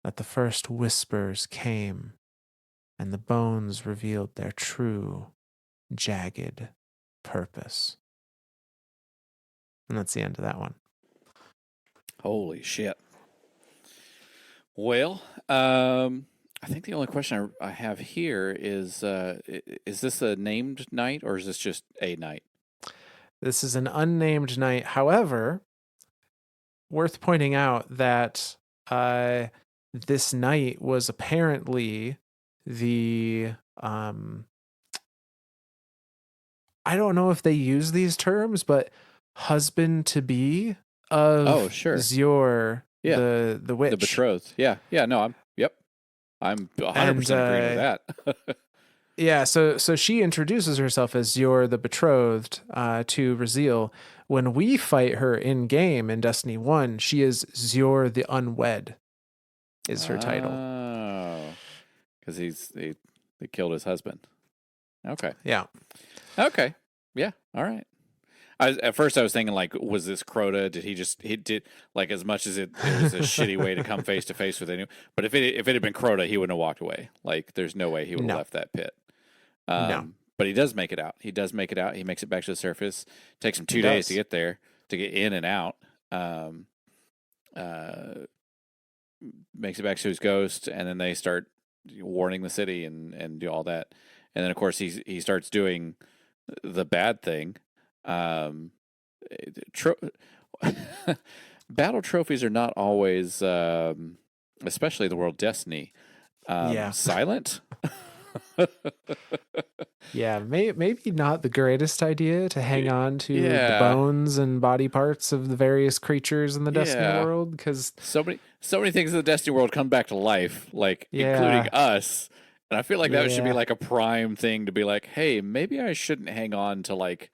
that the first whispers came and the bones revealed their true, jagged purpose. And that's the end of that one. Holy shit. Well, I think the only question I have here is this a named knight or is this just a knight? This is an unnamed knight. However, worth pointing out that this knight was apparently the I don't know if they use these terms, but husband to be of Sure. Zyor, Yeah. the witch. The betrothed. Yeah. Yeah. No, I'm 100% And agreeing with that. yeah, so she introduces herself as Zyor the betrothed to Raziel. When we fight her in game in Destiny 1, she is Zyor the unwed, is her title. Oh, because they killed his husband. Okay. Yeah. Okay. Yeah. All right. At first I was thinking like, was this Crota? Did he did like as much as it was a shitty way to come face to face with anyone? But if it had been Crota, he wouldn't have walked away. Like, there's no way he would have left that pit. No. But he does make it out. He makes it back to the surface. Takes him 2 days to get there, to get in and out. Makes it back to his ghost, and then they start warning the city and do all that. And then of course he starts doing the bad thing. Battle trophies are not always, especially the World Destiny, silent. Yeah, maybe not the greatest idea to hang on to the bones and body parts of the various creatures in the Destiny world, because so many things in the Destiny world come back to life, like including us. And I feel like that should be like a prime thing to be like, hey, maybe I shouldn't hang on to like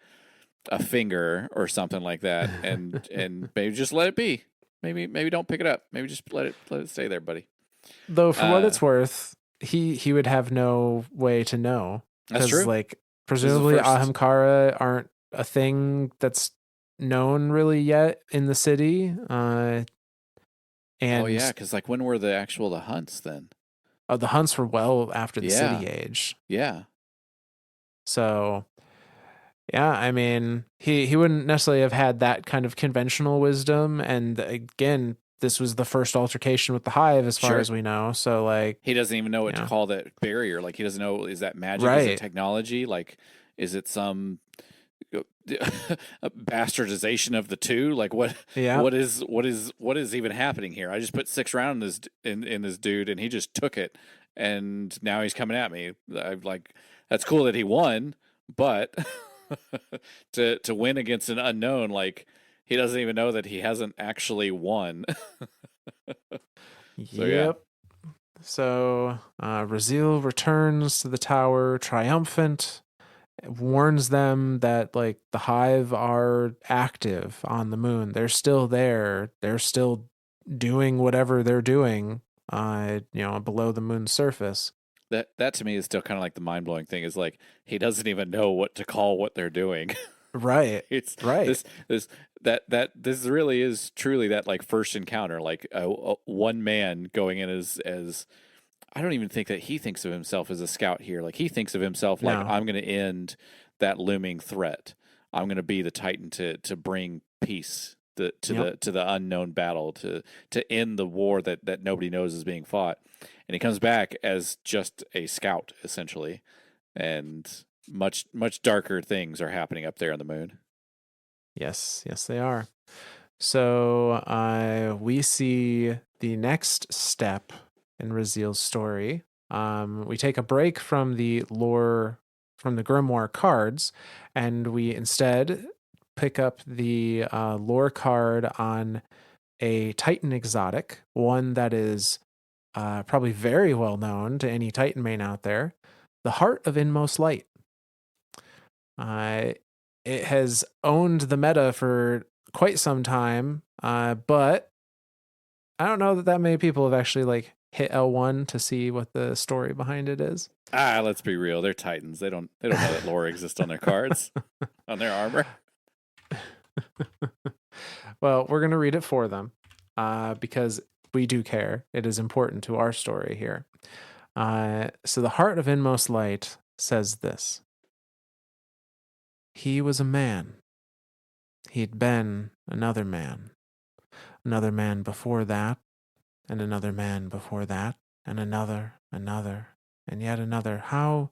a finger or something like that, and maybe just let it be. Maybe don't pick it up. Maybe just let it stay there, buddy. Though for what it's worth, he would have no way to know. That's true. Like, presumably Ahamkara aren't a thing that's known really yet in the city. And because like when were the hunts then? Oh, the hunts were well after the city age. Yeah. So, yeah, I mean, he wouldn't necessarily have had that kind of conventional wisdom. And again, this was the first altercation with the Hive, as far as we know. So, like, he doesn't even know what to call that barrier. Like, he doesn't know, is that magic? Right. Is it technology? Like, is it some bastardization of the two? Like, what is even happening here? I just put 6 rounds in this dude, and he just took it, and now he's coming at me. I'm like, that's cool that he won, but to win against an unknown, like, he doesn't even know that he hasn't actually won. So Raziel returns to the tower triumphant, warns them that like the Hive are active on the moon. They're still there. They're still doing whatever they're doing, below the moon's surface. That to me is still kind of like the mind-blowing thing, is like, he doesn't even know what to call what they're doing. Right. It's right. This really is truly that like first encounter, like one man going in as I don't even think that he thinks of himself as a scout here. Like, he thinks of himself like, I'm going to end that looming threat. I'm going to be the Titan to bring peace to the unknown battle, to end the war that nobody knows is being fought. And he comes back as just a scout, essentially, and much darker things are happening up there on the moon. Yes, they are. So we see the next step in Raziel's story. We take a break from the lore, from the Grimoire cards, and we instead pick up the lore card on a Titan exotic, one that is probably very well known to any Titan main out there, the Heart of Inmost Light. It has owned the meta for quite some time, but I don't know that many people have actually like hit L1 to see what the story behind it is. Let's be real. They're Titans. They don't know that lore exists on their cards, on their armor. Well, we're going to read it for them because we do care. It is important to our story here. So the Heart of Inmost Light says this. He was a man, He'd been another man before that, and another man before that, and another, and yet another. How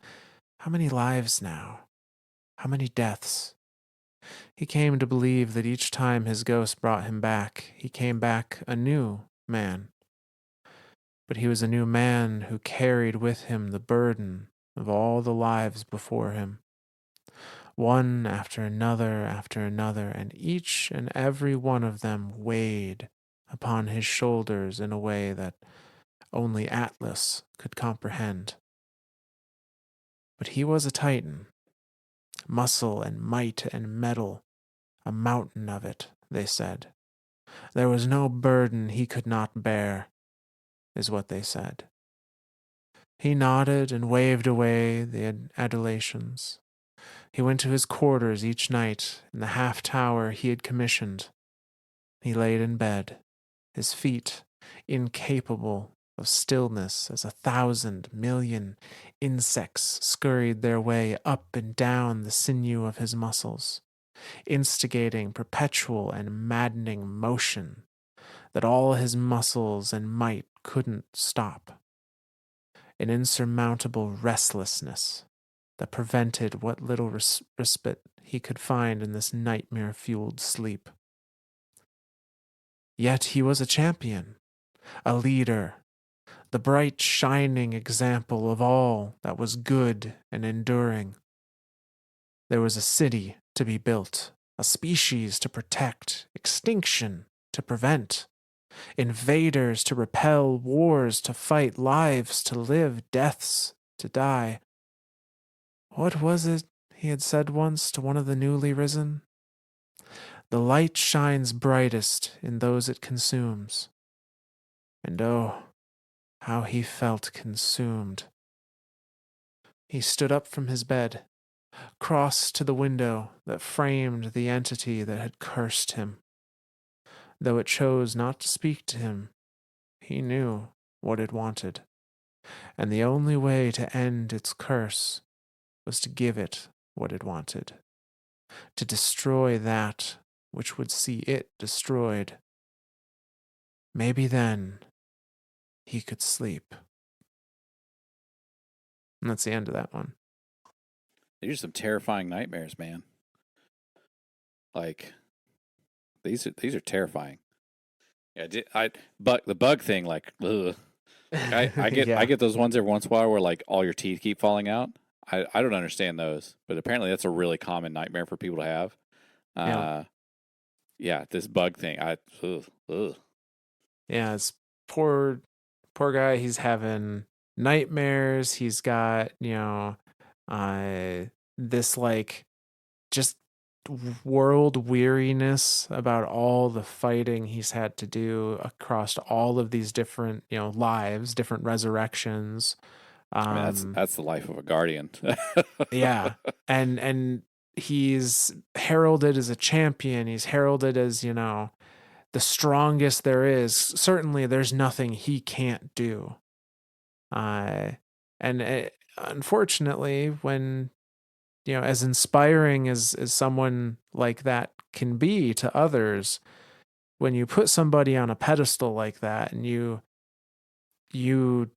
many lives now? How many deaths? He came to believe that each time his ghost brought him back, he came back a new man. But he was a new man who carried with him the burden of all the lives before him, one after another, and each and every one of them weighed upon his shoulders in a way that only Atlas could comprehend. But he was a Titan, muscle and might and metal, a mountain of it, they said. There was no burden he could not bear, is what they said. He nodded and waved away the adulations. He went to his quarters each night in the half tower he had commissioned. He laid in bed, his feet incapable of stillness as 1,000,000,000 insects scurried their way up and down the sinew of his muscles, instigating perpetual and maddening motion that all his muscles and might couldn't stop. An insurmountable restlessness that prevented what little respite he could find in this nightmare-fueled sleep. Yet he was a champion, a leader, the bright shining example of all that was good and enduring. There was a city to be built, a species to protect, extinction to prevent, invaders to repel, wars to fight, lives to live, deaths to die. What was it he had said once to one of the newly risen? The light shines brightest in those it consumes. And oh, how he felt consumed. He stood up from his bed, crossed to the window that framed the entity that had cursed him. Though it chose not to speak to him, he knew what it wanted, and the only way to end its curse was to give it what it wanted, to destroy that which would see it destroyed. Maybe then he could sleep. And that's the end of that one. These are some terrifying nightmares, man. Like these are terrifying. Yeah, the bug thing, like, ugh. Like, I get Yeah. I get those ones every once in a while where like all your teeth keep falling out. I don't understand those, but apparently that's a really common nightmare for people to have. Yeah. Yeah, this bug thing. Ugh. Yeah, it's poor guy. He's having nightmares. He's got, this like just world weariness about all the fighting he's had to do across all of these different, lives, different resurrections. I mean, that's the life of a guardian. Yeah. And he's heralded as a champion. He's heralded as, the strongest there is. Certainly there's nothing he can't do. Unfortunately, when, as inspiring as someone like that can be to others, when you put somebody on a pedestal like that and you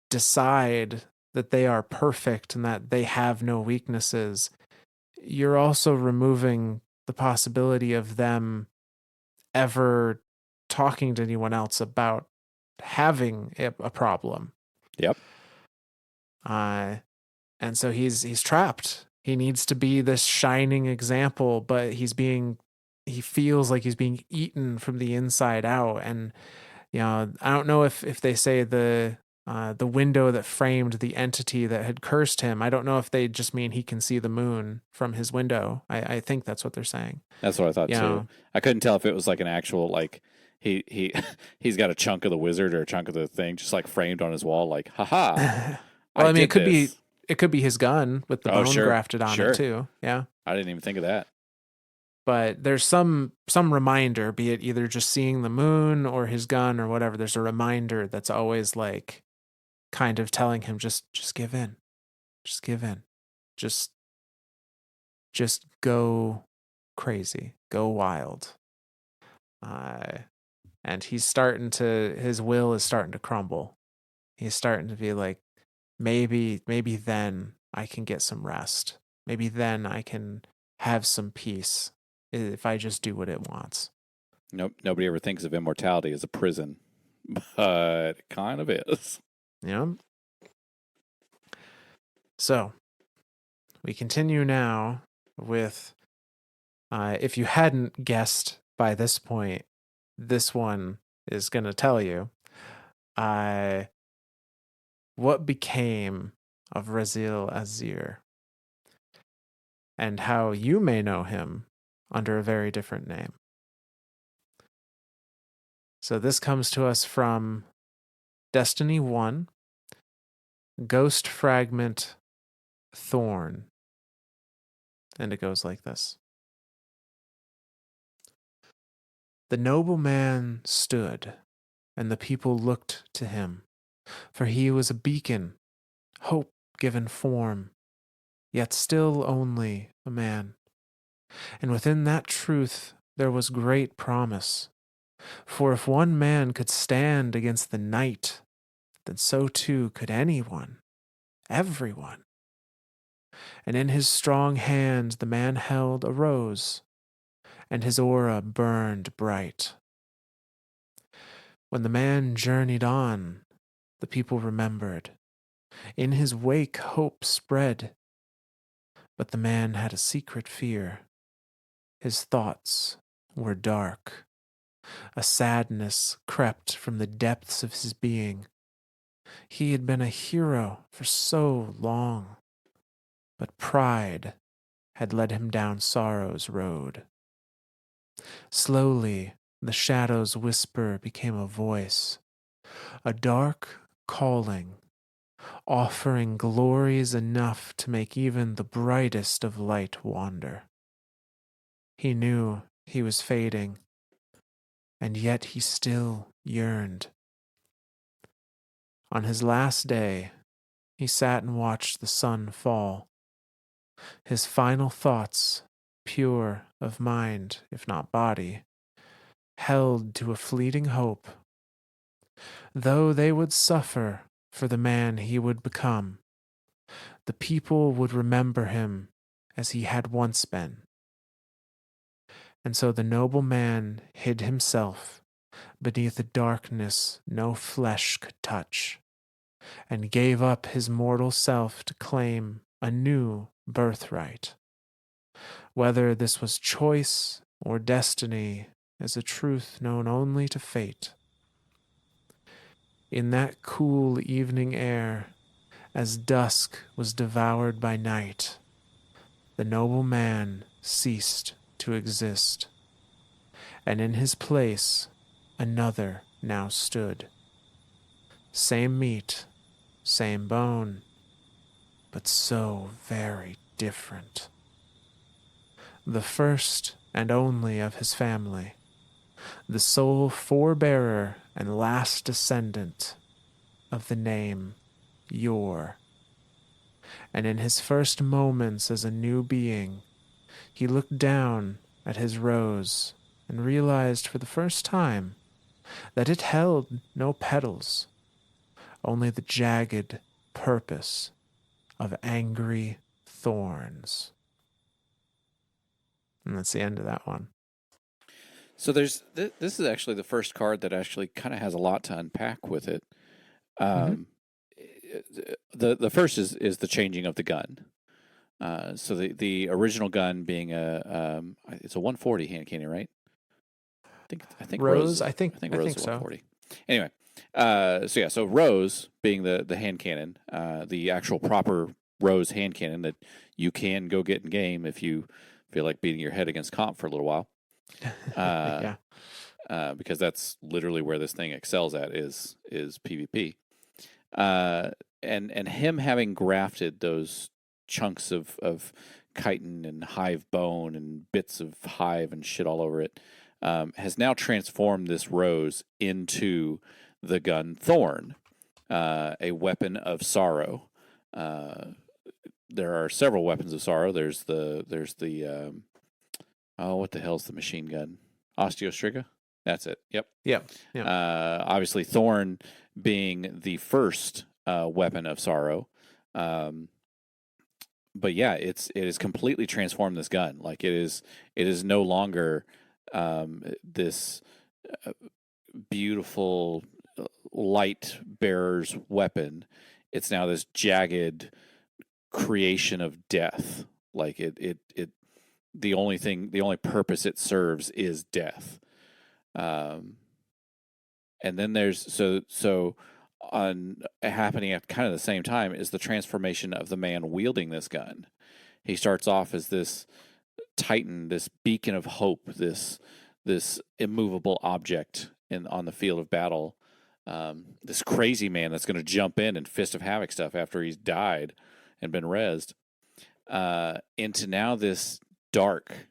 decide that they are perfect and that they have no weaknesses, you're also removing the possibility of them ever talking to anyone else about having a problem. Yep. And so he's trapped. He needs to be this shining example, but he feels like he's being eaten from the inside out. And I don't know if they say the window that framed the entity that had cursed him. I don't know if they just mean he can see the moon from his window. I think that's what they're saying. That's what I thought too. I couldn't tell if it was like an actual like he he's got a chunk of the wizard or a chunk of the thing just like framed on his wall, like, haha. Well, I mean, this. it could be his gun with the bone grafted on it too. Yeah. I didn't even think of that. But there's some reminder, be it either just seeing the moon or his gun or whatever. There's a reminder that's always like kind of telling him just give in. Just give in. Just go crazy, go wild. And his will is starting to crumble. He's starting to be like, maybe then I can get some rest. Maybe then I can have some peace if I just do what it wants. Nope. Nobody ever thinks of immortality as a prison, but it kind of is. Yeah. So we continue now with, if you hadn't guessed by this point, this one is going to tell you what became of Rezil Azir and how you may know him under a very different name. So this comes to us from Destiny 1, Ghost Fragment Thorn. And it goes like this. The noble man stood, and the people looked to him, for he was a beacon, hope given form, yet still only a man. And within that truth there was great promise. For if one man could stand against the night, then so too could anyone, everyone. And in his strong hand the man held a rose, and his aura burned bright. When the man journeyed on, the people remembered. In his wake hope spread. But the man had a secret fear. His thoughts were dark. A sadness crept from the depths of his being. He had been a hero for so long, but pride had led him down sorrow's road. Slowly, the shadow's whisper became a voice, a dark calling, offering glories enough to make even the brightest of light wander. He knew he was fading, and yet he still yearned. On his last day, he sat and watched the sun fall. His final thoughts, pure of mind, if not body, held to a fleeting hope. Though they would suffer for the man he would become, the people would remember him as he had once been. And so the noble man hid himself beneath a darkness no flesh could touch, and gave up his mortal self to claim a new birthright. Whether this was choice or destiny is a truth known only to fate. In that cool evening air, as dusk was devoured by night, the noble man ceased to exist, and in his place another now stood. Same meat, same bone, but so very different. The first and only of his family, the sole forebearer and last descendant of the name Yor. And in his first moments as a new being, he looked down at his rose and realized for the first time that it held no petals, only the jagged purpose of angry thorns. And that's the end of that one. So this is actually the first card that actually kind of has a lot to unpack with it. The first is the changing of the gun. So the original gun being it's a 140 hand cannon, right? I think Rose. I think Rose is 140. Anyway, so Rose being the hand cannon, the actual proper Rose hand cannon that you can go get in game if you feel like beating your head against comp for a little while. Yeah. Because that's literally where this thing excels at is PvP. And him having grafted those chunks of chitin and hive bone and bits of hive and shit all over it, has now transformed this rose into the gun Thorn, a weapon of sorrow. There are several weapons of sorrow. There's the Oh, what the hell's the machine gun? Osteostriga? That's it. Yep. Yep. Yep. Obviously, Thorn being the first weapon of sorrow. But yeah, it has completely transformed this gun. Like it is no longer this uh, beautiful light bearer's weapon. It's now this jagged creation of death. Like it the only purpose it serves is death. Um, and then there's so on happening at kind of the same time is the transformation of the man wielding this gun. He starts off as this titan, this beacon of hope, this immovable object on the field of battle. This crazy man that's going to jump in and fist of havoc stuff after he's died and been rezzed, into now this dark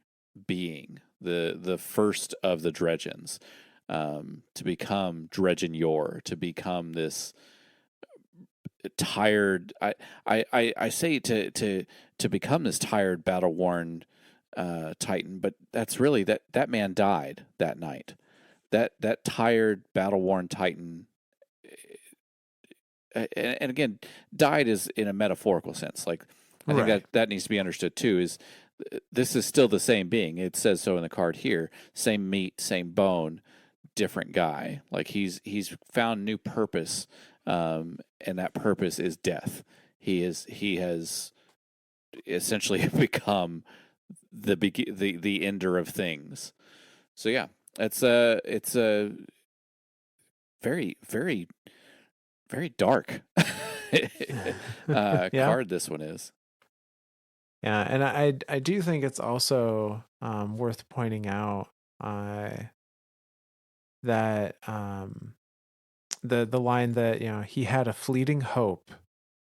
being, the first of the Dredgens, to become Dredgen Yor, to become this tired. I say to become this tired, battle worn Titan, but that's really that man died that night. That tired, battle worn Titan, and again, died is in a metaphorical sense. Like I think that needs to be understood too. Is this is still the same being? It says so in the card here. Same meat, same bone, different guy. Like he's found new purpose, and that purpose is death. He has essentially become the ender of things. So yeah, it's a very very very dark card. This one is. Yeah, and I do think it's also worth pointing out that the line that he had a fleeting hope,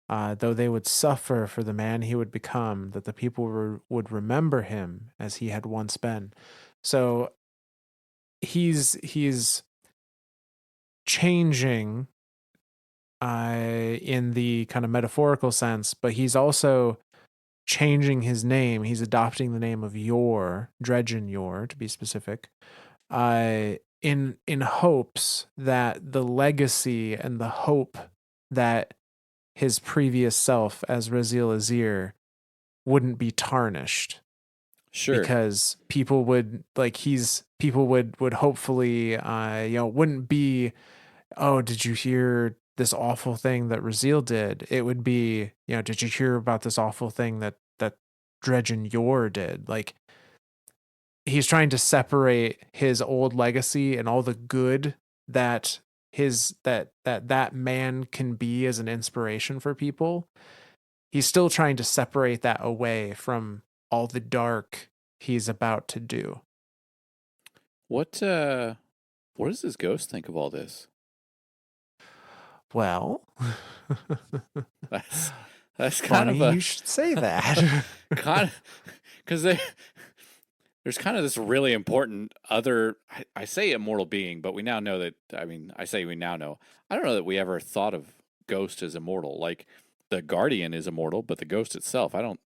though they would suffer for the man he would become, that the people would remember him as he had once been. So he's changing in the kind of metaphorical sense, but he's also changing his name. He's adopting the name of Yor, Dredgen Yor, to be specific, in hopes that the legacy and the hope that his previous self as Raziel Azir wouldn't be tarnished. Sure. Because people would would hopefully wouldn't be, oh, did you hear this awful thing that Raziel did? It would be, did you hear about this awful thing that Dredgen Yor did? Like, he's trying to separate his old legacy and all the good that that man can be as an inspiration for people. He's still trying to separate that away from all the dark he's about to do. What does his ghost think of all this? Well, that's kind of you should say that. kind of, because there's kind of this really important other, I say immortal being, but we now know that, I say we now know. I don't know that we ever thought of Ghost as immortal. Like, the Guardian is immortal, but the Ghost itself, I don't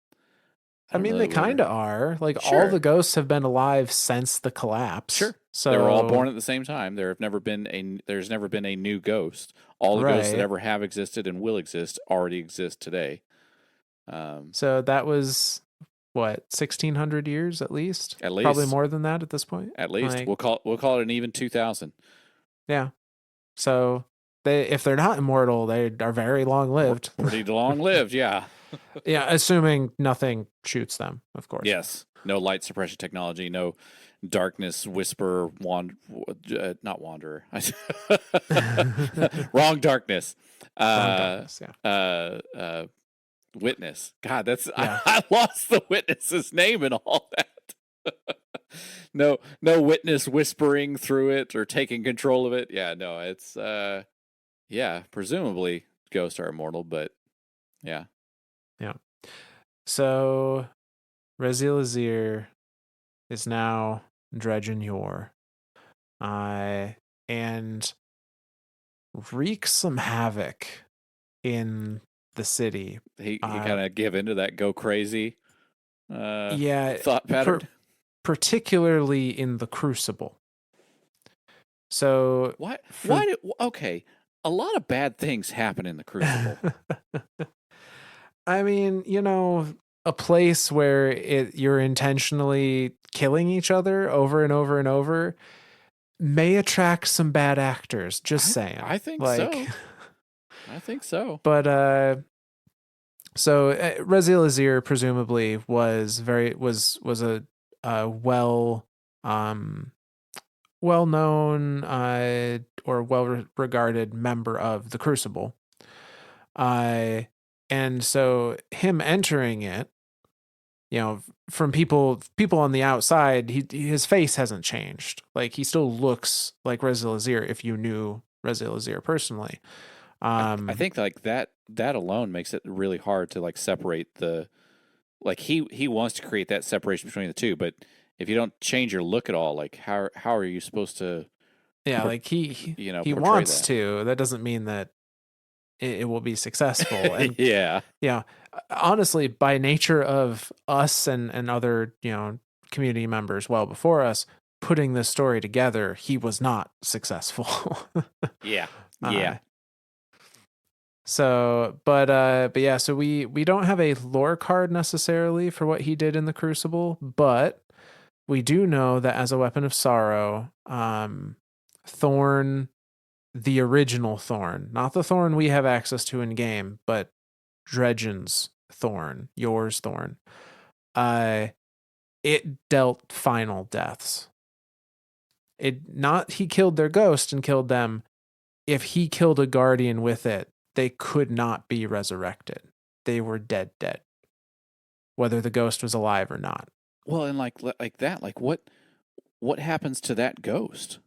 mean, they kind of are. Like, sure. All the ghosts have been alive since the collapse. Sure. So they were all born at the same time. There's never been a new ghost. All the ghosts that ever have existed and will exist already exist today. So that was what, 1,600 years at least? At least. Probably more than that at this point. At least. Like, we'll call it an even 2,000. Yeah. So if they're not immortal, they are very long lived. Pretty long lived, yeah. Yeah, assuming nothing shoots them, of course. Yes. No light suppression technology, no darkness whisper not wanderer. Wrong darkness. Witness. God, that's I lost the witness's name and all that. No witness whispering through it or taking control of it. Yeah, no, it's presumably ghosts are immortal, but yeah. Yeah. So Raziel Azir is now Dredgen Yor. And wreaks some havoc in the city. He kind of give into that go crazy thought pattern. particularly in the Crucible. So Why? Why? Okay, a lot of bad things happen in the Crucible. I mean, a place where you're intentionally killing each other over and over and over may attract some bad actors. Just saying. I think like, so. I think so. But so Rezil Azir presumably was a well known or well regarded member of the Crucible. And so him entering it, from people on the outside, his face hasn't changed. Like, he still looks like Rezil Azir if you knew Rezil Azir personally. I think like that alone makes it really hard to like separate the like he wants to create that separation between the two, but if you don't change your look at all, like how are you supposed to like he portray wants that? to. That doesn't mean that it will be successful. And yeah. Honestly, by nature of us and other, community members well before us putting this story together, he was not successful. Yeah. So, but yeah, so we don't have a lore card necessarily for what he did in the Crucible, but we do know that as a weapon of sorrow, Thorn, the original Thorn, not the Thorn we have access to in game, but Dredgen's Thorn, Yor's Thorn, it dealt final deaths. He killed their ghost and killed them. If he killed a guardian with it, they could not be resurrected. They were dead, whether the ghost was alive or not. Well, and like that, like what happens to that ghost?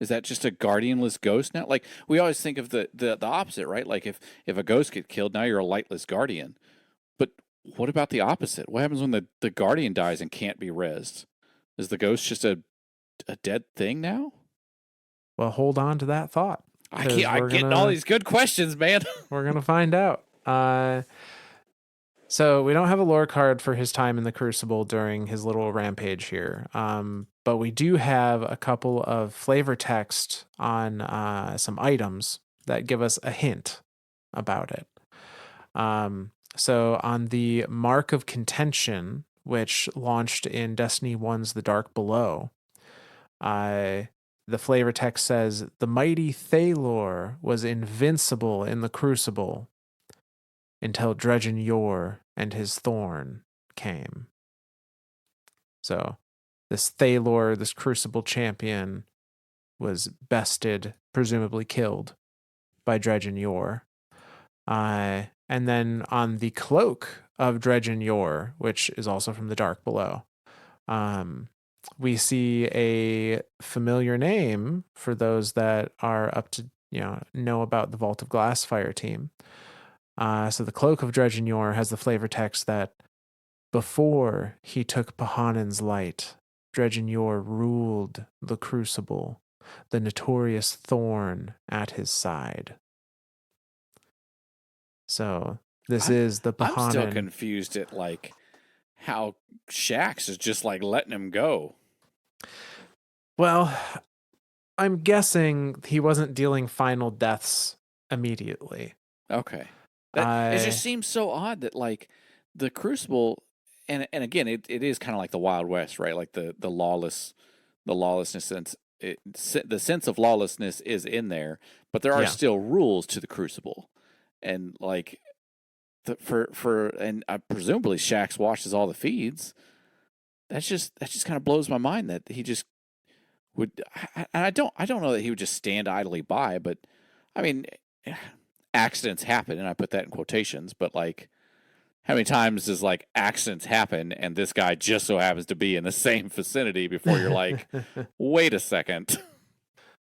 Is that just a guardianless ghost now? Like, we always think of the opposite, right? Like if a ghost gets killed, now you're a lightless guardian. But what about the opposite? What happens when the guardian dies and can't be rezzed? Is the ghost just a dead thing now? Well, hold on to that thought. I'm getting all these good questions, man. We're going to find out. So we don't have a lore card for his time in the Crucible during his little rampage here. But we do have a couple of flavor text on some items that give us a hint about it. So on the Mark of Contention, which launched in Destiny 1's The Dark Below, the flavor text says, the mighty Thalor was invincible in the Crucible until Dredgen Yor and his Thorn came. So this Thalor, this Crucible champion, was bested, presumably killed, by Dredgen Yor. And then on the cloak of Dredgen Yor, which is also from The Dark Below, we see a familiar name for those that are up to know about the Vault of Glassfire team. So the cloak of Dredgen Yor has the flavor text that before he took Pahanen's light, Dredgen Yor ruled the Crucible, the notorious Thorn at his side. So this is the Pahanen. I'm still confused at like how Shax is just like letting him go. Well, I'm guessing he wasn't dealing final deaths immediately. Okay. It just seems so odd that like the Crucible, and again, it is kind of like the Wild West, right? Like the lawlessness sense. The sense of lawlessness is in there, but there are still rules to the Crucible, and like presumably Shax watches all the feeds. That just kind of blows my mind that he just would. I don't know that he would just stand idly by, but I mean, accidents happen, and I put that in quotations, but like, how many times does like accidents happen and this guy just so happens to be in the same vicinity before you're like, wait a second?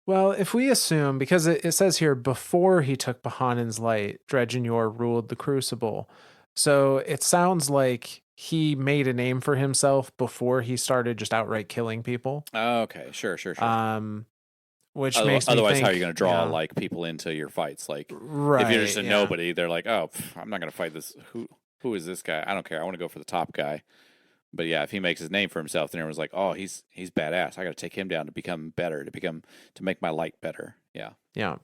Well, if we assume, because it says here, before he took Pahanen's light, Dredgen Yor ruled the Crucible. So it sounds like he made a name for himself before he started just outright killing people. Okay, sure. Which makes me otherwise, think, how are you going to draw like people into your fights? Like, right, if you're just a nobody, they're like, oh, I'm not going to fight this. Who is this guy? I don't care. I want to go for the top guy. But yeah, if he makes his name for himself, then everyone's like, "Oh, he's badass. I got to take him down to become better, to make my light better." Yeah, Yeah.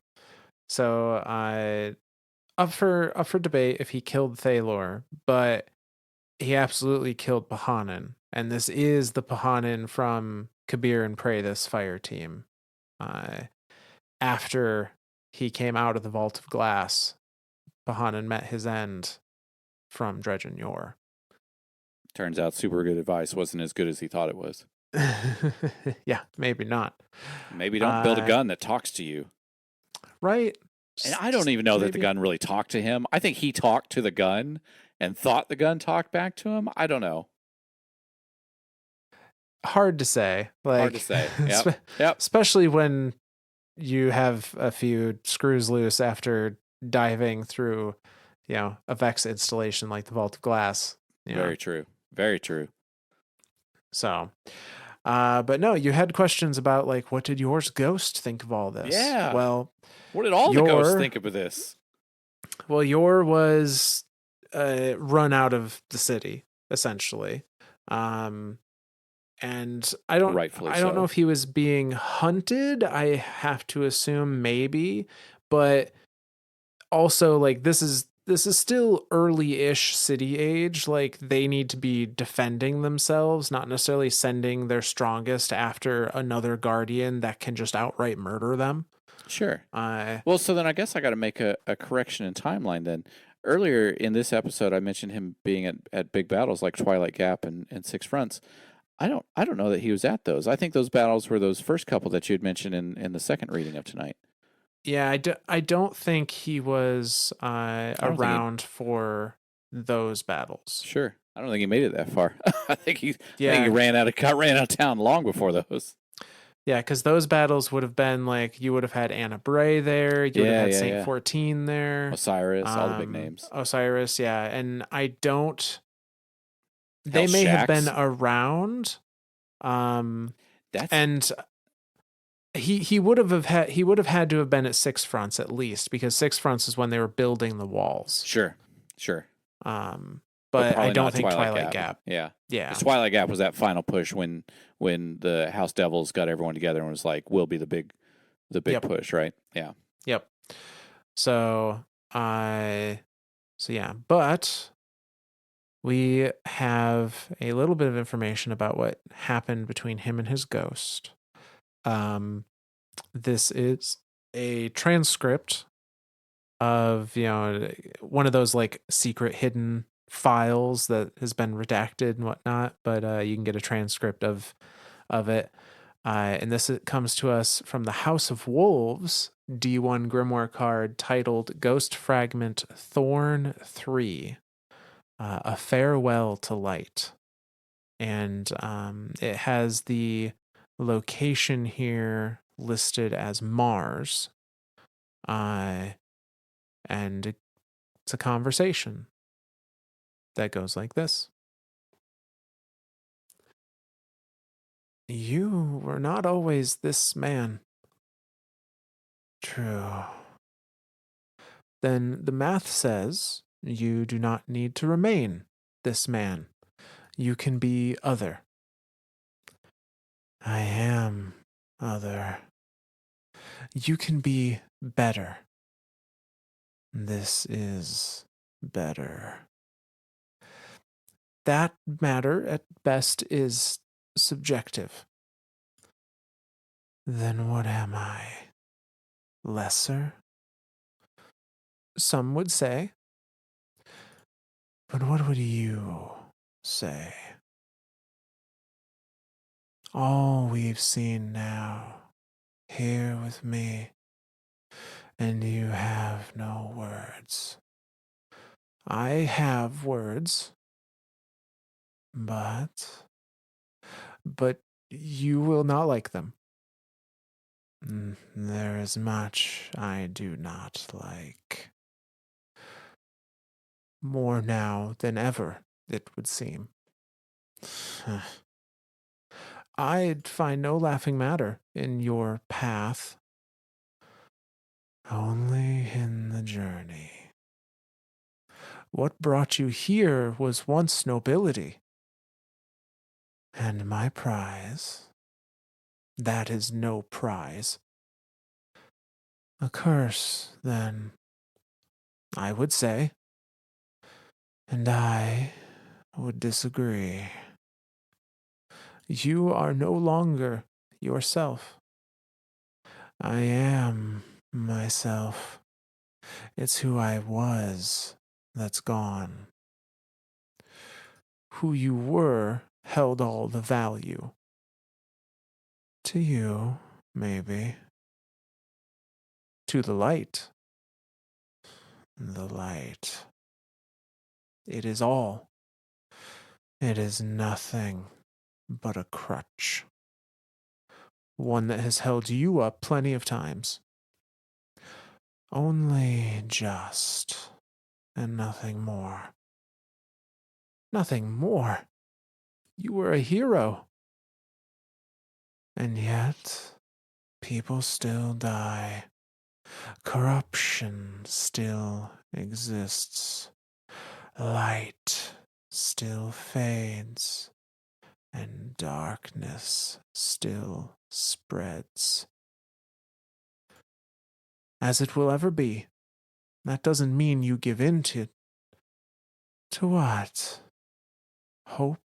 So up for debate if he killed Thalor, but he absolutely killed Pahanin, and this is the Pahanin from Kabir and Prey, this fire team. Uh, After he came out of the Vault of Glass, Pahanin met his end from Dredgen Yor. turns out super good advice wasn't as good as he thought it was. Yeah, maybe not. Maybe don't build a gun that talks to you. Right. And I don't even know that the gun really talked to him. I think he talked to the gun and thought the gun talked back to him. I don't know. Hard to say. Like, hard to say. Yep. Especially when you have a few screws loose after diving through, a Vex installation like the Vault of Glass. Very true. Very true. So, but no, you had questions about like, what did Yor's ghost think of all this? Yeah. Well, what did all the ghosts think of this? Well, Yor was run out of the city essentially, and I don't know if he was being hunted. I have to assume maybe, but also like this is still early-ish city age. Like they need to be defending themselves, not necessarily sending their strongest after another guardian that can just outright murder them. Sure. Well, so then I guess I got to make a correction in timeline then. Earlier in this episode, I mentioned him being at big battles like Twilight Gap and Six Fronts. I don't know that he was at those. I think those battles were those first couple that you had mentioned in the second reading of tonight. Yeah, I don't think he was around for those battles. Sure. I don't think he made it that far. I think he ran out of town long before those. Yeah, because those battles would have been like you would have had Anna Bray there, you would have had Saint 14 there, Osiris, all the big names. Osiris, yeah, and I don't. They may have been around, and he would have had to have been at Six Fronts at least, because Six Fronts is when they were building the walls. Sure. But I don't think Twilight Gap. Yeah. Twilight Gap was that final push when the House Devils got everyone together and was like, "We'll be the big push," right? Yeah. Yep. So yeah, but we have a little bit of information about what happened between him and his ghost. This is a transcript of, one of those like secret hidden files that has been redacted and whatnot, but you can get a transcript of it. And this comes to us from the House of Wolves D1 Grimoire card titled Ghost Fragment Thorn 3, A Farewell to Light. And it has the location here listed as Mars. And it's a conversation that goes like this. You were not always this man. True. Then the math says you do not need to remain this man. You can be other. I am other. You can be better. This is better. That matter at best is subjective. Then what am I? Lesser? Some would say. But what would you say? All we've seen now, here with me, and you have no words. I have words, but you will not like them. There is much I do not like. More now than ever, it would seem. I'd find no laughing matter in your path. Only in the journey. What brought you here was once nobility. And my prize, that is no prize. A curse, then, I would say. And I would disagree. You are no longer yourself. I am myself. It's who I was that's gone. Who you were held all the value. To you, maybe. To the light. The light. It is all. It is nothing but a crutch. One that has held you up plenty of times. Only just, and nothing more. Nothing more. You were a hero. And yet, people still die. Corruption still exists. Light still fades. And darkness still spreads. As it will ever be. That doesn't mean you give in to what? Hope?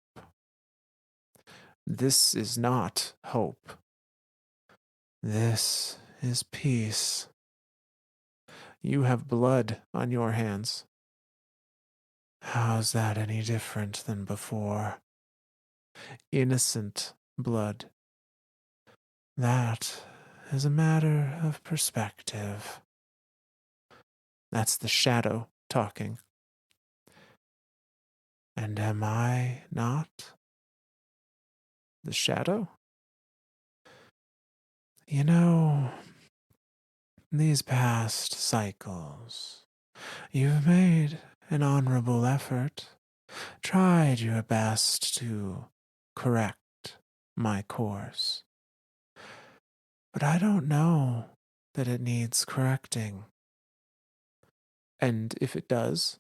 This is not hope. This is peace. You have blood on your hands. How's that any different than before? Innocent blood. That is a matter of perspective. That's the shadow talking. And am I not the shadow? You know, these past cycles, you've made an honorable effort, tried your best to correct my course. But I don't know that it needs correcting. And if it does,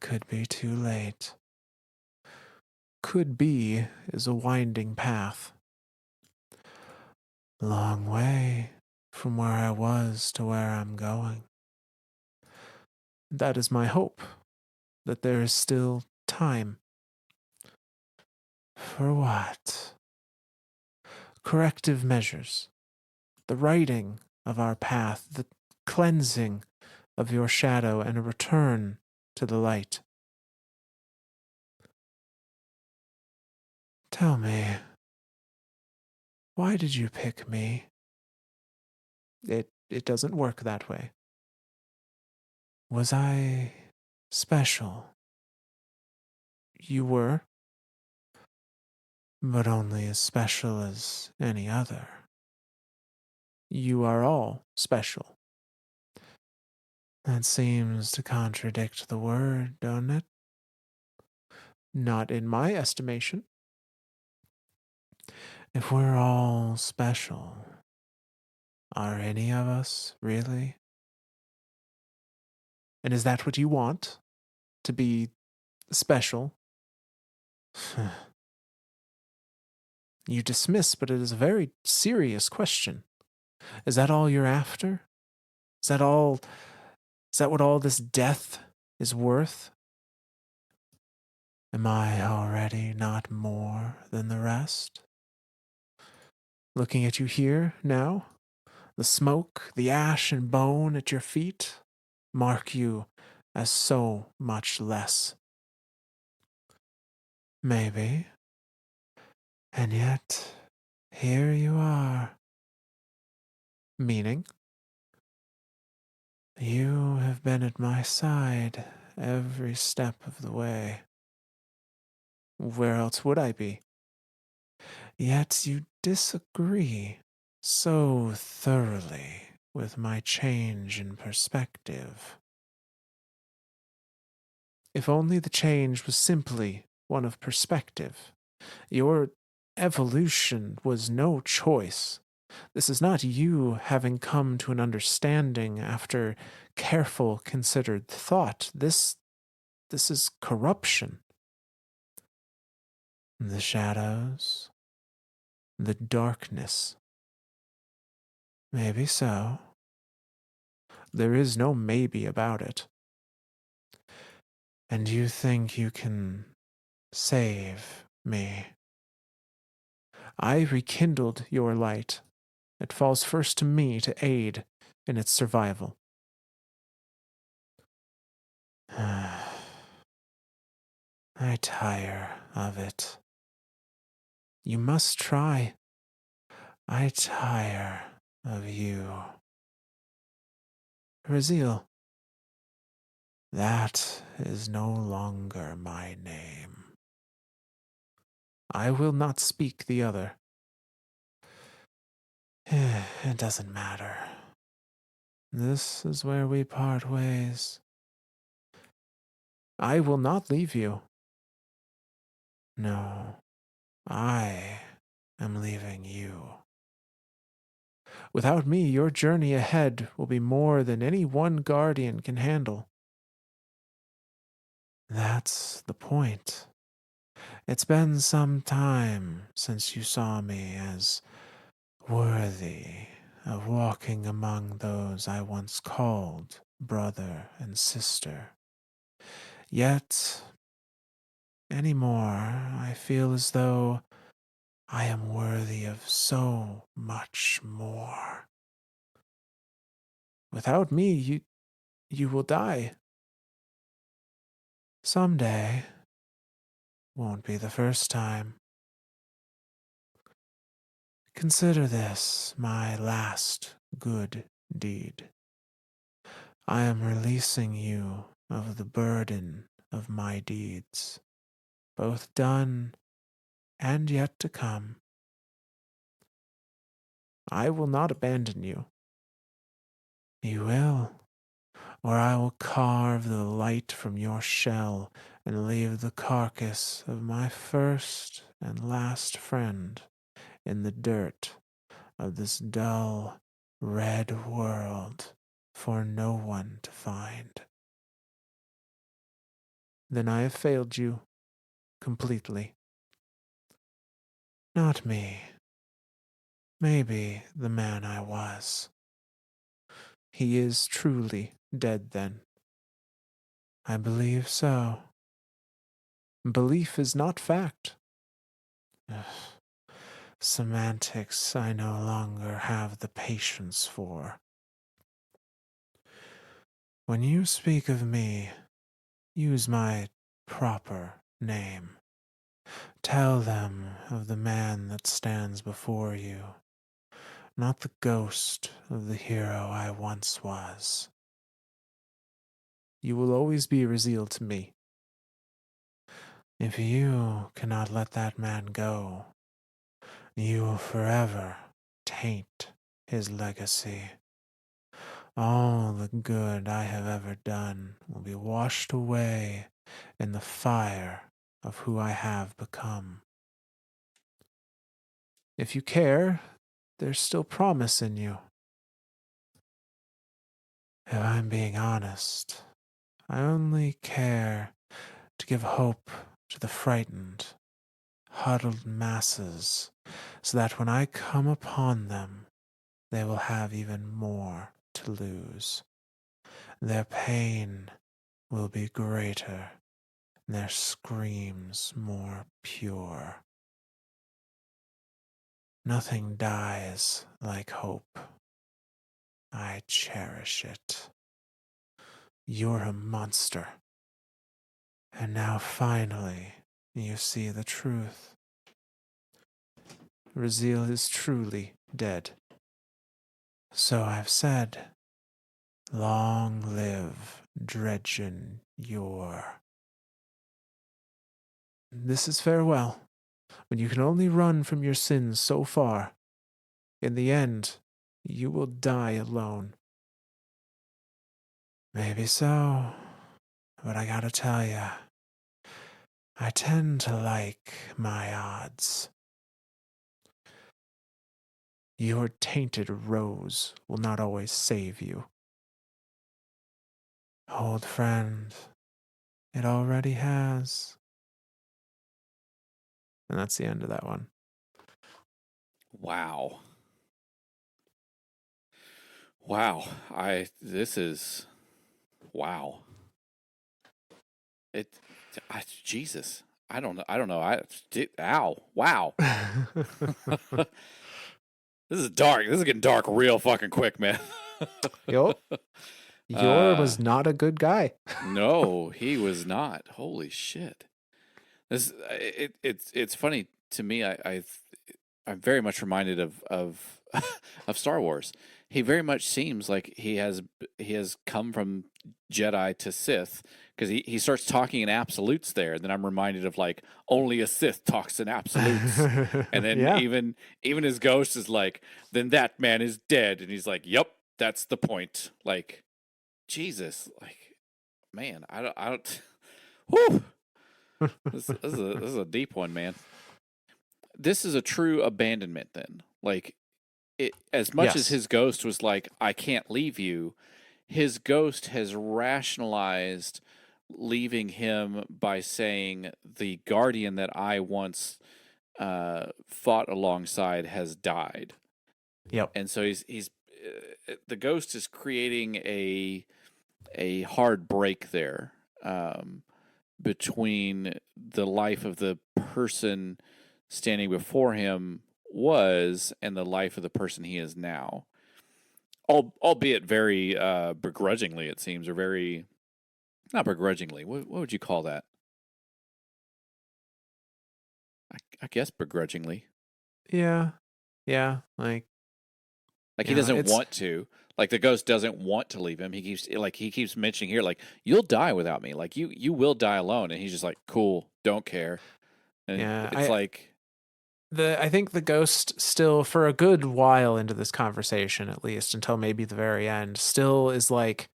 could be too late. Could be is a winding path. Long way from where I was to where I'm going. That is my hope, that there is still time. For what? Corrective measures, the righting of our path, the cleansing of your shadow, and a return to the light. Tell me, why did you pick me? It doesn't work that way. Was I special? You were, but only as special as any other. You are all special. That seems to contradict the word, don't it? Not in my estimation. If we're all special, are any of us really? And is that what you want? To be special? You dismiss, but it is a very serious question. Is that all you're after? Is that all? Is that what all this death is worth? Am I already not more than the rest? Looking at you here now, the smoke, the ash and bone at your feet mark you as so much less. Maybe. And yet, here you are. Meaning? You have been at my side every step of the way. Where else would I be? Yet you disagree so thoroughly with my change in perspective. If only the change was simply one of perspective. Your evolution was no choice. This is not you having come to an understanding after careful, considered thought. This is corruption. The shadows, the darkness. Maybe so. There is no maybe about it. And you think you can save me? I rekindled your light. It falls first to me to aid in its survival. I tire of it. You must try. I tire of you. Raziel, that is no longer my name. I will not speak the other. It doesn't matter. This is where we part ways. I will not leave you. No, I am leaving you. Without me, your journey ahead will be more than any one guardian can handle. That's the point. It's been some time since you saw me as worthy of walking among those I once called brother and sister. Yet, anymore, I feel as though I am worthy of so much more. Without me, you will die. Someday. Won't be the first time. Consider this my last good deed. I am releasing you of the burden of my deeds, both done and yet to come. I will not abandon you. You will, or I will carve the light from your shell and leave the carcass of my first and last friend in the dirt of this dull, red world for no one to find. Then I have failed you completely. Not me. Maybe the man I was. He is truly dead then. I believe so. Belief is not fact. Ugh. Semantics I no longer have the patience for. When you speak of me, use my proper name. Tell them of the man that stands before you, not the ghost of the hero I once was. You will always be Raziel to me. If you cannot let that man go, you will forever taint his legacy. All the good I have ever done will be washed away in the fire of who I have become. If you care, there's still promise in you. If I'm being honest, I only care to give hope to the frightened, huddled masses, so that when I come upon them, they will have even more to lose. Their pain will be greater, their screams more pure. Nothing dies like hope. I cherish it. You're a monster. And now finally you see the truth. Raziel is truly dead. So I've said, long live Dredgen Yor. This is farewell, when you can only run from your sins so far. In the end, you will die alone. Maybe so, but I gotta tell ya, I tend to like my odds. Your tainted rose will not always save you. Old friend, it already has. And that's the end of that one. Wow. Wow. Jesus. I don't know. Ow. Wow. This is dark. This is getting dark real fucking quick, man. Yup. Yor was not a good guy. No, he was not. Holy shit. It's funny to me. I'm very much reminded of of Star Wars. He very much seems like he has come from Jedi to Sith, because he starts talking in absolutes there, and then I'm reminded of like only a Sith talks in absolutes, and then even his ghost is like, then that man is dead, and he's like, yep, that's the point. Like, Jesus, like, man, I don't. Whew. This is a deep one, man. This is a true abandonment then. Like, as much as his ghost was like, I can't leave you, his ghost has rationalized leaving him by saying the guardian that I once fought alongside has died. Yep. And so he's the ghost is creating a hard break there between the life of the person standing before him was and the life of the person he is now. Albeit very begrudgingly, it seems, or very, not begrudgingly. What would you call that? I guess begrudgingly. Yeah. Yeah. Like he doesn't want to. Like, the ghost doesn't want to leave him. He keeps mentioning here, like, you'll die without me. Like, you will die alone. And he's just like, cool, don't care. And I think the ghost still, for a good while into this conversation, at least until maybe the very end, still is like,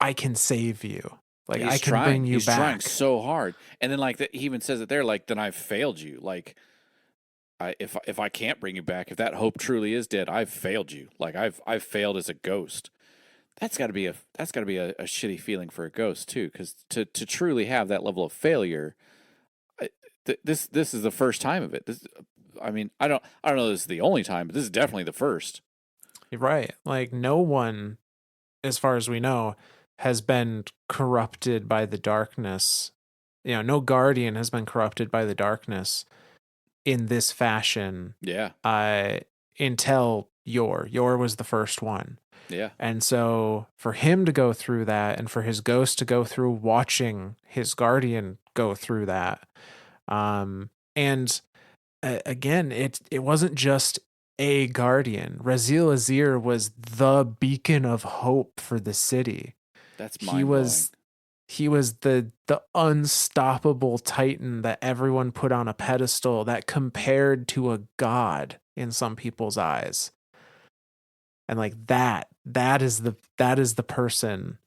I can save you. Like, I can bring you back. He's trying so hard. And then, like, he even says it there, like, then I've failed you. Like, if I can't bring you back, if that hope truly is dead, I've failed you. Like, I've failed as a ghost. That's got to be a shitty feeling for a ghost too, because to truly have that level of failure, this is the first time of it. I mean, I don't know this is the only time, but this is definitely the first. You're right. Like, no one, as far as we know, has been corrupted by the darkness. You know, no guardian has been corrupted by the darkness in this fashion. Yeah. Until Yor. Yor was the first one. Yeah. And so for him to go through that, and for his ghost to go through watching his guardian go through that, and again, it wasn't just a guardian. Raziel Azir was the beacon of hope for the city. That's mind-blowing. He was the unstoppable titan that everyone put on a pedestal, that compared to a god in some people's eyes. And like that is the person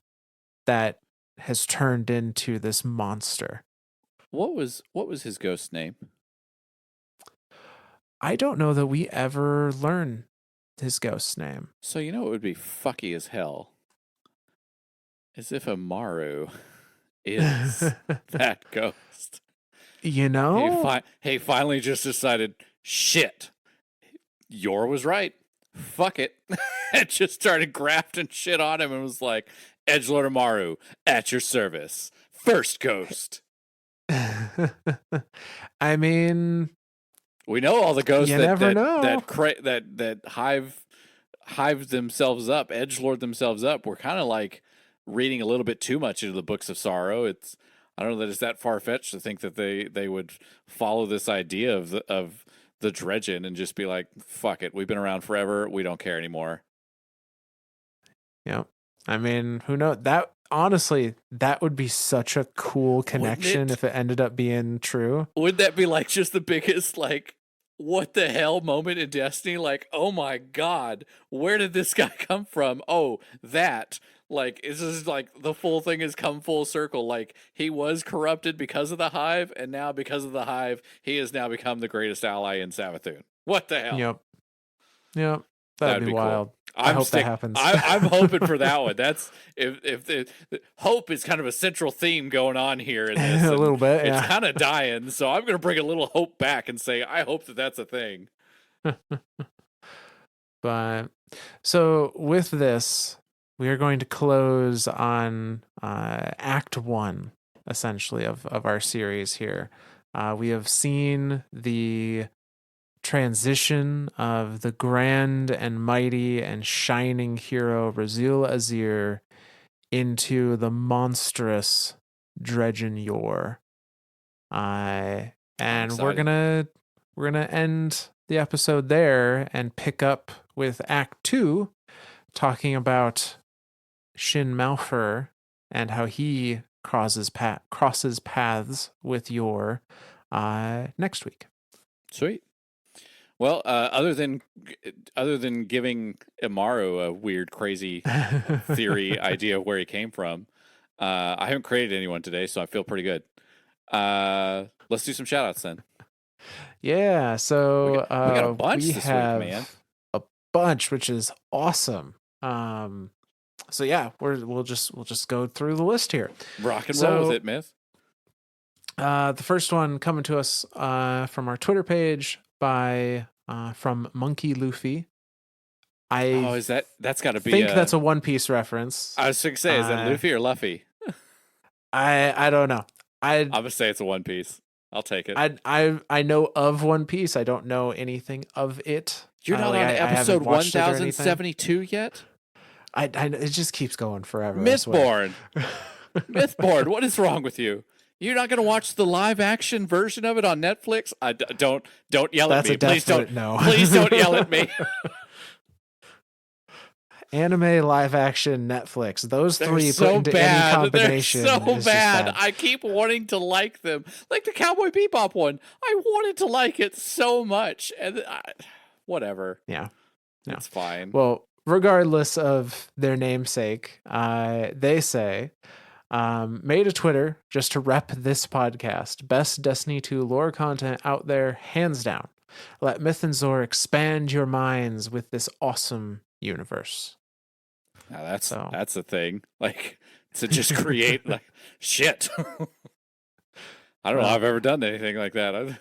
that has turned into this monster. What was his ghost name? I don't know that we ever learn his ghost's name. So, you know, it would be fucky as hell, as if Amaru is that ghost. You know? He finally just decided, shit, Yor was right. Fuck it. And just started grafting shit on him and was like, Edgelord Amaru, at your service. First ghost. I mean, we know all the ghosts that hive themselves up, edgelord themselves up. We're kind of like reading a little bit too much into the Books of Sorrow. I don't know that it's that far-fetched to think that they would follow this idea of the Dredgen and just be like, fuck it, we've been around forever, we don't care anymore. Yeah. I mean, who knows? That honestly, that would be such a cool connection if it ended up being true. Would that be like just the biggest, like, what the hell moment in Destiny? Like, oh my god, where did this guy come from? Oh, that. Like, it's just like the full thing has come full circle. Like, he was corrupted because of the Hive, and now because of the Hive, he has now become the greatest ally in Savathûn. What the hell? Yep. That'd be wild. Cool. I hope that happens. I'm hoping for that one. That's if the hope is kind of a central theme going on here in this. A little bit, yeah. It's kind of dying, so I'm going to bring a little hope back and say I hope that that's a thing. But so with this, we are going to close on Act 1, essentially, of our series here. We have seen the transition of the grand and mighty and shining hero Razil Azir into the monstrous Dredgen Yor. And we're gonna end the episode there and pick up with Act 2, talking about Shin Malphur and how he crosses paths with Yor next week. Sweet. Well, other than giving Imaru a weird, crazy theory idea of where he came from, I haven't created anyone today, so I feel pretty good. Let's do some shout outs then. Yeah, so we got a bunch this week, man. A bunch, which is awesome. So yeah, we'll just go through the list here. Rock and roll with it, Myth. The first one coming to us from our Twitter page from Monkey Luffy. That's got to be. I think that's a One Piece reference. I was going to say, is that Luffy or Luffy? I don't know. I'm gonna say it's a One Piece. I'll take it. I know of One Piece. I don't know anything of it. You're not on episode 1072 yet? It just keeps going forever. Mythborn. Mythborn, what is wrong with you? You're not going to watch the live action version of it on Netflix? Don't yell at me. Please don't. No. Please don't yell at me. Anime, live action, Netflix. Those three so put into bad. any combination. They're so bad. I keep wanting to like them. Like the Cowboy Bebop one. I wanted to like it so much. And whatever. Yeah. No. It's fine. Well, regardless of their namesake, they say, made a Twitter just to rep this podcast. Best Destiny 2 lore content out there, hands down. Let Myth and Zor expand your minds with this awesome universe. Now that's the thing. Like, to just create like shit. I don't know if I've ever done anything like that.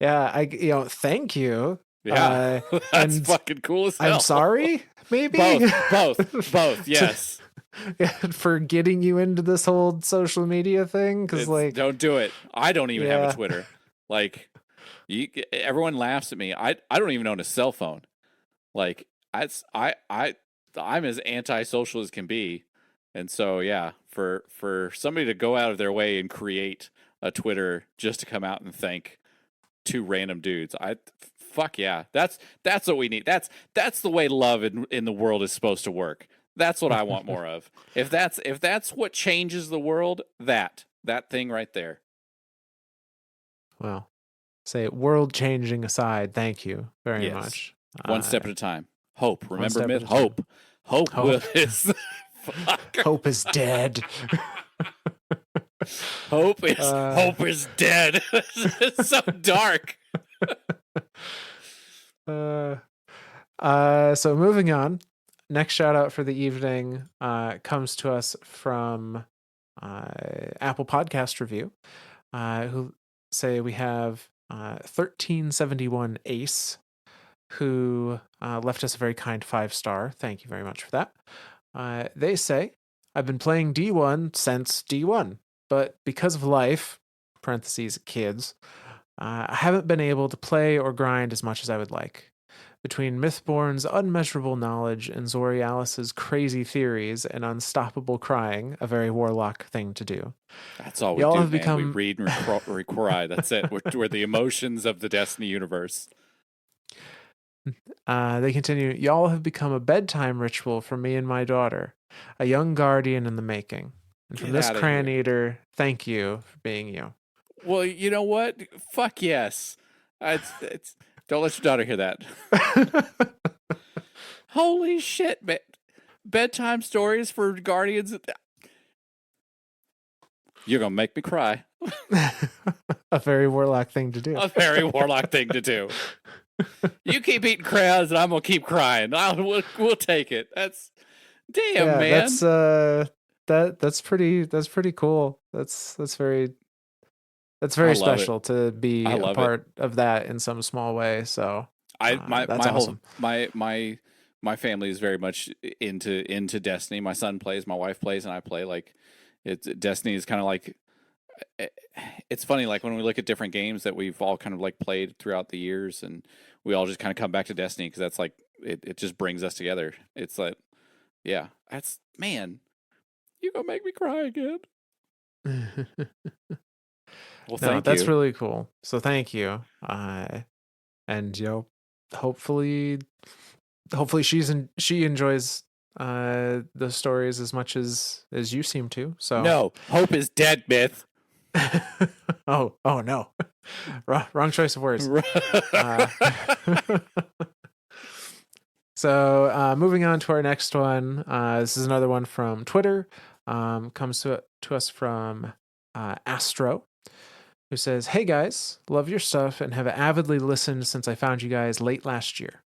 Yeah, thank you. Yeah, that's fucking cool as hell. I'm sorry, maybe? Both, yes. For getting you into this whole social media thing, because don't do it. I don't even have a Twitter. Like, everyone laughs at me. I don't even own a cell phone. Like, I'm as anti-social as can be, and so yeah, for somebody to go out of their way and create a Twitter just to come out and thank two random dudes, fuck yeah, that's what we need. That's the way love in the world is supposed to work. That's what I want more of. If that's what changes the world, that thing right there. Well, say world changing aside, thank you very much. One step at a time. Hope. Remember, Myth. Hope. Hope is. Hope is dead. Hope is dead. It's so dark. So moving on. Next shout out for the evening comes to us from Apple Podcast Review, who say we have 1371 Ace, who left us a very kind 5-star. Thank you very much for that. They say, I've been playing D1 since D1, but because of life, parentheses kids, I haven't been able to play or grind as much as I would like. Between Mythborn's unmeasurable knowledge and Zorialis's crazy theories and unstoppable crying, a very warlock thing to do. That's all we do, man. We read and cry. That's it. We're the emotions of the Destiny universe. They continue, y'all have become a bedtime ritual for me and my daughter, a young guardian in the making. And from this cran eater, thank you for being you. Well, you know what? Fuck yes. Don't let your daughter hear that. Holy shit, man. Bedtime stories for guardians. You're going to make me cry. A very warlock thing to do. A very warlock thing to do. You keep eating crayons, and I'm gonna keep crying. We'll take it. That's damn, Yeah, man. that's pretty cool. That's I very love it. special to be I a love it. part of that in some small way. So I my that's my whole awesome. my family is very much into Destiny. My son plays, my wife plays, and I play. Like, it's Destiny is kind of like eh, it's funny. Like when we look at different games that we've all kind of like played throughout the years, and we all just kind of come back to Destiny because that's like it just brings us together. It's like, yeah, that's man, you gonna make me cry again. Well, No, thank that's you. really cool. So thank you. And hopefully she enjoys the stories as much as you seem to. So No, hope is dead, myth. oh no. Wrong choice of words. Uh So moving on to our next one. This is another one from Twitter. Comes to us from Astro, who says, "Hey guys, love your stuff and have avidly listened since I found you guys late last year.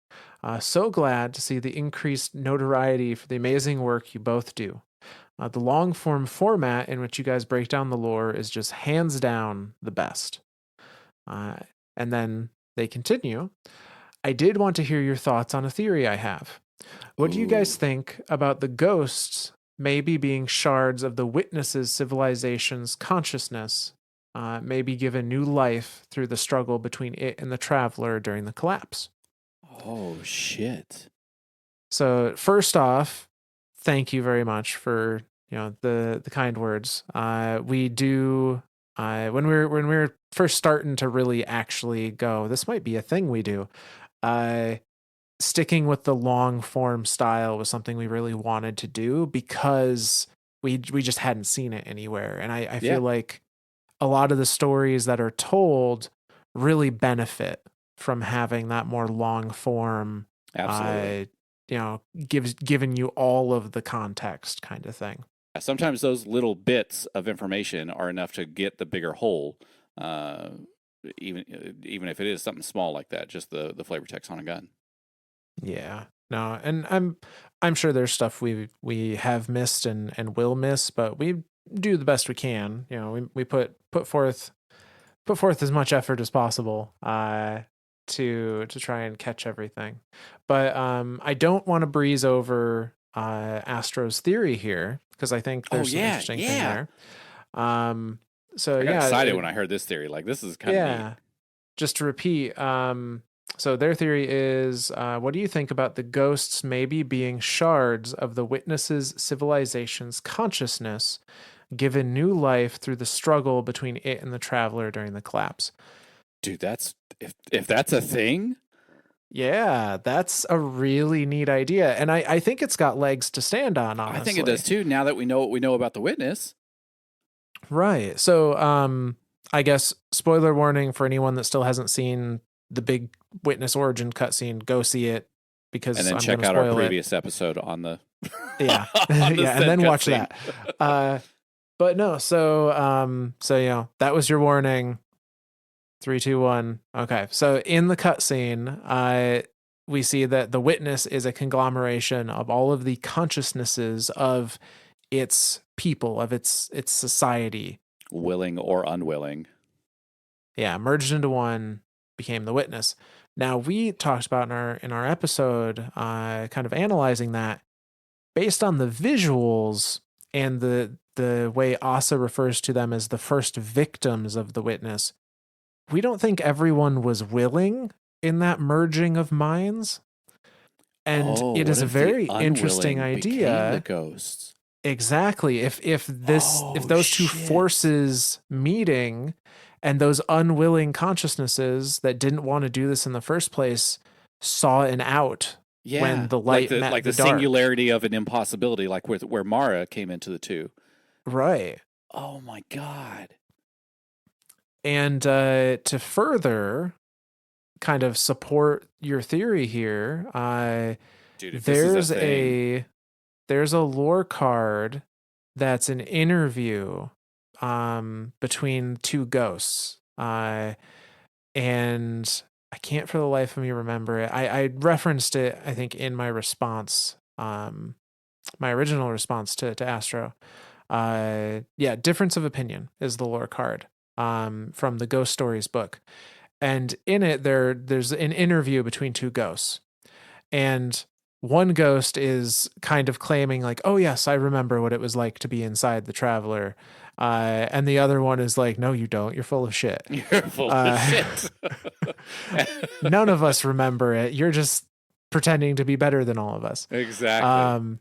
So glad to see the increased notoriety for the amazing work you both do. The long form format in which you guys break down the lore is just hands down the best." Uh, and then they continue. "I did want to hear your thoughts on a theory I have. What do you guys Ooh, think about the ghosts maybe being shards of the witness's civilization's consciousness, maybe given new life through the struggle between it and the traveler during the collapse?" oh shit. So first off, thank you very much for the kind words. We do when we were first starting to really actually go, this might be a thing we do. Uh, Sticking with the long form style was something we really wanted to do because we just hadn't seen it anywhere, and I Yeah, feel like a lot of the stories that are told really benefit from having that more long form, absolutely. uh given you all of the context kind of thing. Sometimes those little bits of information are enough to get the bigger whole, uh, even if it is something small like that, just the flavor text on a gun. Yeah. No, and I'm sure there's stuff we have missed and will miss, but we do the best we can. We put forth as much effort as possible to try and catch everything. But I don't want to breeze over Astro's theory here because I think Oh there's some yeah, interesting thing yeah. there. Um so I got yeah, excited when I heard this theory. Like, this is kind of neat. yeah, just to repeat, so their theory is, what do you think about the ghosts maybe being shards of the witness's civilization's consciousness, given new life through the struggle between it and the traveler during the collapse? Dude, that's if that's a thing. Yeah, that's a really neat idea. And I think it's got legs to stand on, I think it does honestly. too. Now that we know what we know about the witness. Right. So, I guess spoiler warning for anyone that still hasn't seen the big witness origin cutscene, go see it And because then I'm going check to out our spoil it. previous episode on the Yeah. on the Yeah, and said then watch cutscene. that. But no, so that was your warning. 3, 2, 1. Okay. So in the cutscene, we see that the witness is a conglomeration of all of the consciousnesses of its people, of its society. Willing or unwilling. Yeah, merged into one, became the witness. Now we talked about in our episode, kind of analyzing that based on the visuals and the way Asa refers to them as the first victims of the witness. We don't think everyone was willing in that merging of minds. And Oh, it what is a if the very interesting unwilling became the idea. ghosts? Exactly. If Oh those two shit. forces meeting and those unwilling consciousnesses that didn't want to do this in the first place saw an out when Yeah, the light like met the the dark. singularity of an impossibility, like where Mara came into the two. Right. Oh my god. And to further kind of support your theory here, Dude, if this is a there's thing, a there's a lore card that's an interview between two ghosts. And I can't for the life of me remember it. I referenced it, I think, in my response, my original response to Astro. Yeah, difference of opinion is the lore card from the Ghost Stories book, and in it there's an interview between two ghosts, and one ghost is kind of claiming like, oh yes, I remember what it was like to be inside the Traveler, and the other one is like, no, you don't. You're full of shit. You're full of shit. None of us remember it. You're just pretending to be better than all of us. Exactly.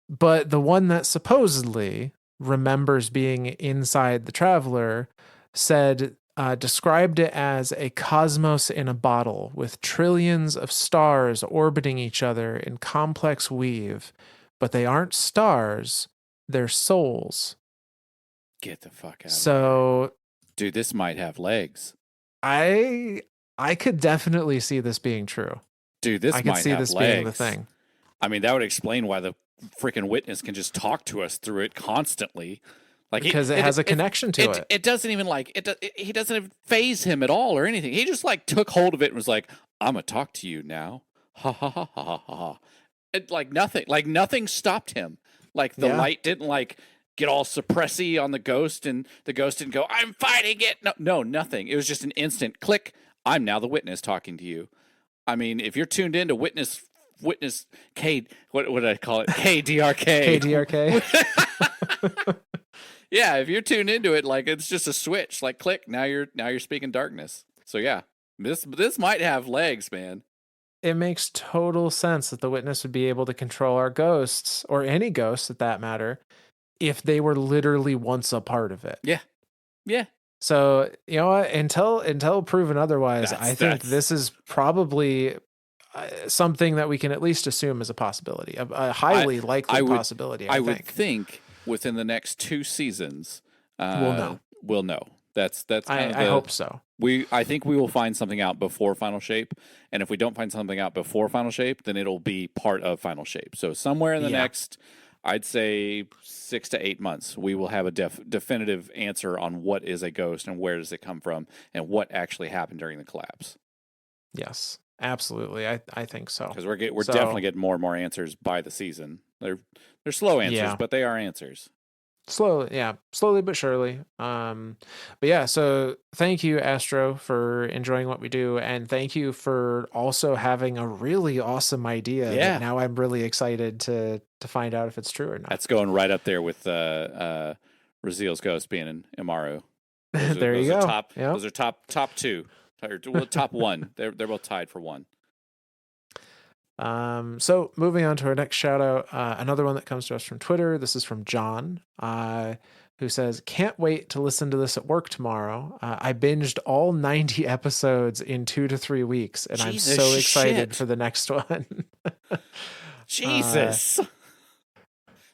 But the one that supposedly remembers being inside the Traveler said, described it as a cosmos in a bottle with trillions of stars orbiting each other in complex weave, but they aren't stars, they're souls. Get the fuck out of here. So, dude, this might have legs. I could definitely see this being true. Dude, this I might could see have this legs. being the thing. I mean, that would explain why the freaking witness can just talk to us through it constantly. Like because it has a connection to it. It doesn't even like he doesn't phase him at all or anything. He just like took hold of it and was like, "I'm gonna talk to you now." Ha ha ha ha ha ha. It like nothing stopped him. Like the light didn't like get all suppressy on the ghost, and the ghost didn't go, "I'm fighting it." No, nothing. It was just an instant click. I'm now the witness talking to you. I mean, if you're tuned in to witness K, what did I call it? KDRK. KDRK. Yeah, if you're tuned into it, like it's just a switch, like click. Now you're speaking darkness. So yeah, this might have legs, man. It makes total sense that the witness would be able to control our ghosts, or any ghosts at that matter, if they were literally once a part of it. Yeah. So you know what? Until proven otherwise, I think this is probably something that we can at least assume is a possibility, a highly likely possibility. I would think within the next 2 seasons, we'll know. We'll know. That's kind of I hope so. I think we will find something out before Final Shape, and if we don't find something out before Final Shape, then it'll be part of Final Shape. So somewhere in the next, I'd say 6 to 8 months, we will have a definitive answer on what is a ghost and where does it come from and what actually happened during the collapse. Yes, absolutely. I think so. Because we're definitely getting more and more answers by the season. They're slow answers, but they are answers. Slowly but surely. But yeah, so thank you, Astro, for enjoying what we do, and thank you for also having a really awesome idea. Yeah. That now I'm really excited to find out if it's true or not. That's going right up there with Raziel's ghost being in Imaru. There you go. Those are top 2. Well, top 1. They're both tied for 1. So moving on to our next shout out, another one that comes to us from Twitter. This is from John, who says, "Can't wait to listen to this at work tomorrow. I binged all 90 episodes in 2 to 3 weeks, and I'm so excited for the next one." Jesus.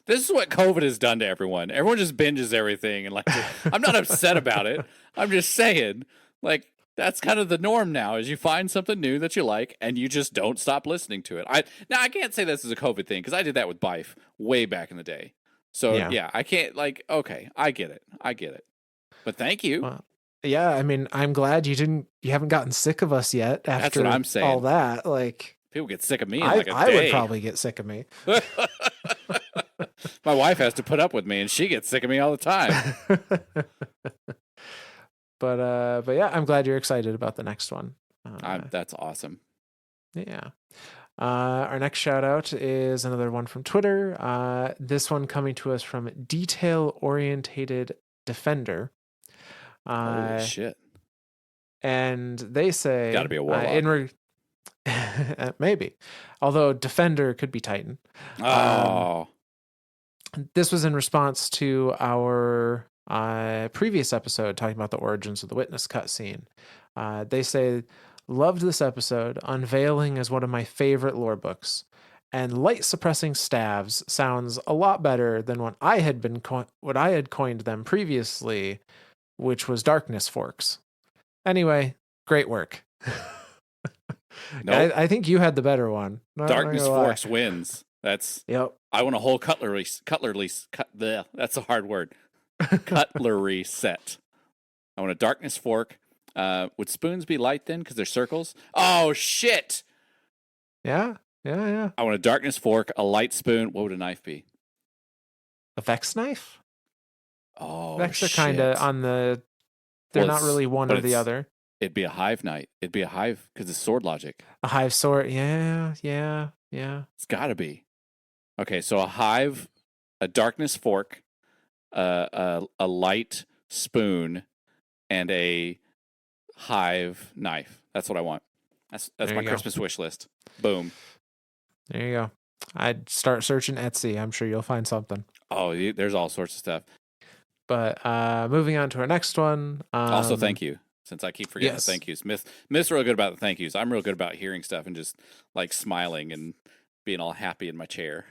This is what COVID has done to everyone. Everyone just binges everything, and like, I'm not upset about it. I'm just saying, like, that's kind of the norm now, is you find something new that you like and you just don't stop listening to it. I can't say this is a COVID thing because I did that with Bife way back in the day. So yeah, I can't okay, I get it. But thank you. Well, yeah, I mean, I'm glad you haven't gotten sick of us yet after that's what I'm saying. All that. Like, people get sick of me in like a day. I would probably get sick of me. My wife has to put up with me and she gets sick of me all the time. But yeah, I'm glad you're excited about the next one. That's awesome. Yeah. Our next shout out is another one from Twitter. This one coming to us from Detail Orientated Defender. Holy shit. And they say, gotta be a warlock. Maybe. Although Defender could be Titan. Oh. This was in response to our previous episode talking about the origins of the witness cutscene. They say, "Loved this episode. Unveiling is one of my favorite lore books, and light suppressing staves sounds a lot better than what I had coined them previously, which was darkness forks. Anyway, great work." Nope. I think you had the better one. Darkness forks wins. That's yep. I want a whole cutlery. That's a hard word. Cutlery set. I want a darkness fork. Would spoons be light then? Because they're circles. Oh shit! Yeah. I want a darkness fork, a light spoon. What would a knife be? A Vex knife? Oh Vex are shit! kind of on the. They're Well, not really one or the other. It'd be a hive knight. It'd be a hive because it's sword logic. A hive sword. Yeah. It's got to be. Okay, so a hive, a darkness fork, a light spoon, and a hive knife. That's what I want. That's my Christmas wish list. Boom. There you go. I'd start searching Etsy. I'm sure you'll find something. Oh, there's all sorts of stuff. But moving on to our next one. Also, thank you. Since I keep forgetting the thank yous. Myth's real good about the thank yous. I'm real good about hearing stuff and just like smiling and being all happy in my chair.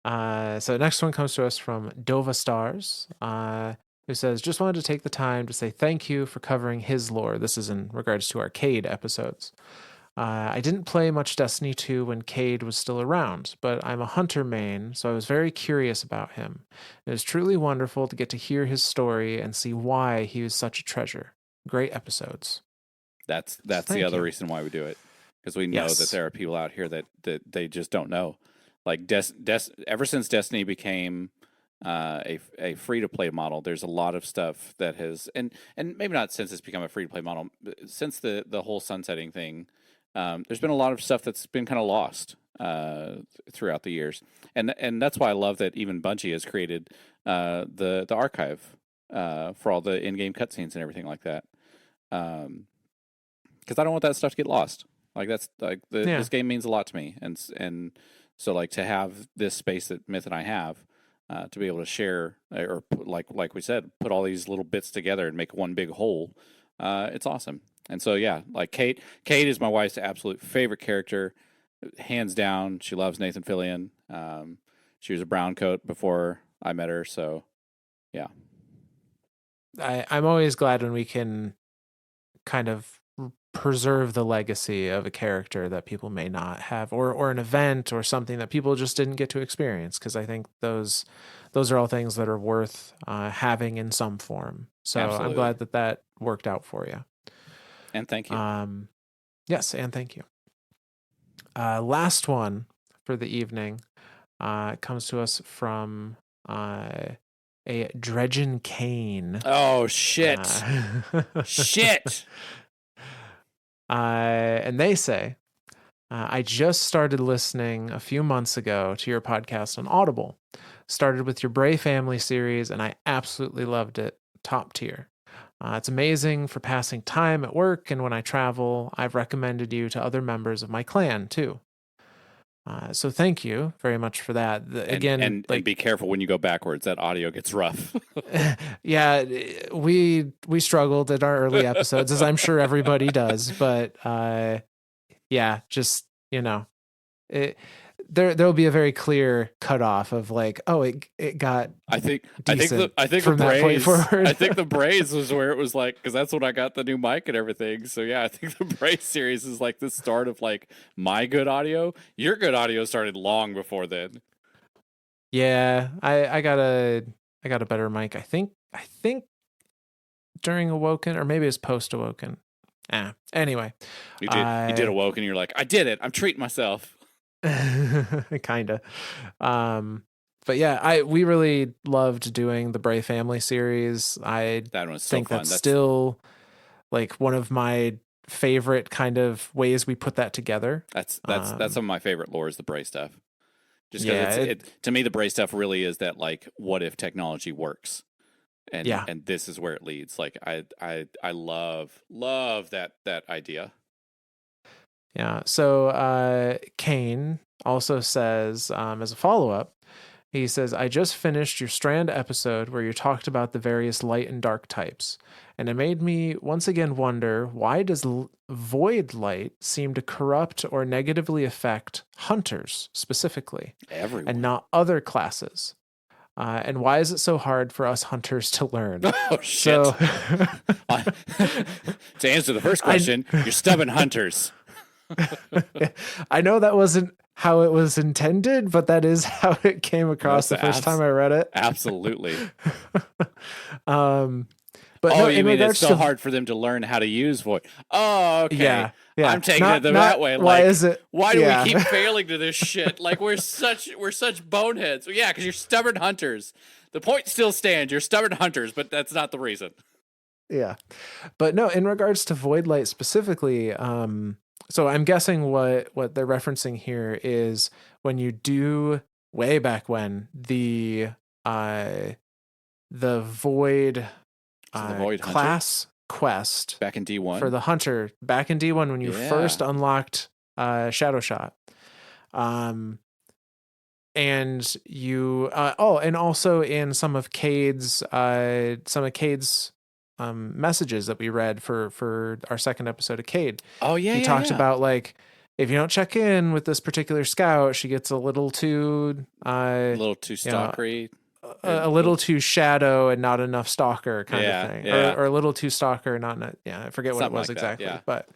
So next one comes to us from Dova Stars, who says, just wanted to take the time to say thank you for covering his lore. This is in regards to arcade episodes. I didn't play much Destiny 2 when Cade was still around, but I'm a Hunter main, so I was very curious about him. It was truly wonderful to get to hear his story and see why he was such a treasure. Great episodes. That's the other reason why we do it, because we know that there are people out here that they just don't know. Like ever since Destiny became a free to play model, there's a lot of stuff that has and maybe not since it's become a free to play model, since the whole sunsetting thing. There's been a lot of stuff that's been kind of lost throughout the years, and that's why I love that even Bungie has created the archive for all the in-game cutscenes and everything like that. Because I don't want that stuff to get lost. Like that's like this game means a lot to me, and so like to have this space that Myth and I have to be able to share or like we said, put all these little bits together and make one big whole. It's awesome. And so, yeah, like Kate is my wife's absolute favorite character, hands down. She loves Nathan Fillion. She was a brown coat before I met her. So, yeah. I'm always glad when we can kind of preserve the legacy of a character that people may not have, or an event or something that people just didn't get to experience. Because I think those are all things that are worth having in some form. So absolutely. I'm glad that worked out for you. And thank you. Yes, and thank you. Last one for the evening comes to us from a Dredgen Kane. Oh, shit. Shit. And they say, I just started listening a few months ago to your podcast on Audible. Started with your Bray Family series, and I absolutely loved it. Top tier. It's amazing for passing time at work, and when I travel, I've recommended you to other members of my clan, too. So thank you very much for that. And be careful when you go backwards. That audio gets rough. Yeah, we struggled at our early episodes, as I'm sure everybody does. But yeah, just, there'll be a very clear cutoff of like, oh, it got. I think from that point forward. I think the Braze was where it was like, because that's when I got the new mic and everything. So yeah, I think the Braze series is like the start of like my good audio. Your good audio started long before then. Yeah, I got a better mic. I think during Awoken, or maybe it's post Awoken. Anyway, you did Awoken. You're like, I did it. I'm treating myself. Kinda. But yeah, we really loved doing the Bray Family series. That was so fun. That's still like one of my favorite kind of ways we put that together. That's some of my favorite lore is the Bray stuff. Just because to me the Bray stuff really is that like what if technology works, and this is where it leads. Like I love that idea. Yeah. So Kane also says, as a follow-up, he says, I just finished your Strand episode where you talked about the various light and dark types, and it made me once again wonder, why does void light seem to corrupt or negatively affect hunters specifically, everyone, and not other classes? And why is it so hard for us hunters to learn? Oh, shit. So, to answer the first question, you're stubborn hunters. I know that wasn't how it was intended, but that is how it came across the first time I read it. Absolutely. But Oh, no, you in mean it's regards so to hard for them to learn how to use void? Oh, okay. yeah, yeah, I'm taking it not that way. why Like, is it? why do we keep Yeah, failing to this shit? Like, we're such boneheads. Yeah, because you're stubborn hunters. The point still stands. You're stubborn hunters, but that's not the reason. yeah. But no, in regards to void light specifically, so I'm guessing what they're referencing here is when you do way back when uh the void So the void hunter class quest back in for D1. the hunter back in D1 when you Yeah. first unlocked Shadow Shot. And you and also in some of Cade's messages that we read for our second episode of Cade. Oh yeah, He yeah, talks yeah. about like if you don't check in with this particular scout, she gets a little too A little too you know stalkery. a little too shadow and not enough stalker kind of Yeah, thing, yeah. or a little too stalker, yeah, I forget what it Something was like that. exactly, Yeah. but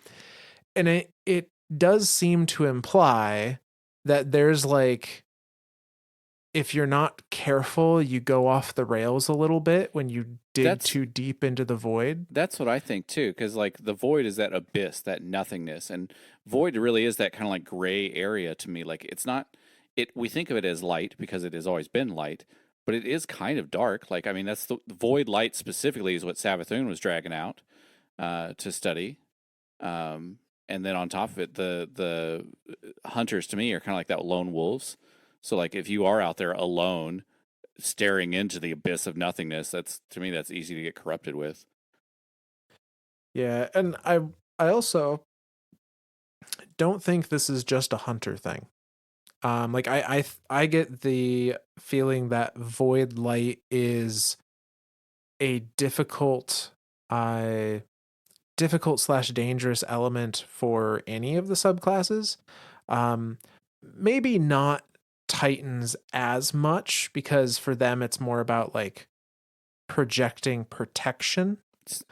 and it does seem to imply that there's like if you're not careful, you go off the rails a little bit when you dig That's too deep into the void. That's what I think too, because like the void is that abyss, that nothingness, and void really is that kind of like gray area to me. Like it's not it. We think of it as light because it has always been light, but it is kind of dark. Like I mean, that's the void light specifically is what Savathun was dragging out to study, and then on top of it, the hunters to me are kind of like that lone wolves. So like if you are out there alone, staring into the abyss of nothingness, that's to me that's easy to get corrupted with. Yeah, and I also don't think this is just a hunter thing. Like I get the feeling that void light is a uh difficult slash dangerous element for any of the subclasses. Um, Maybe not Titans as much because for them it's more about like projecting protection.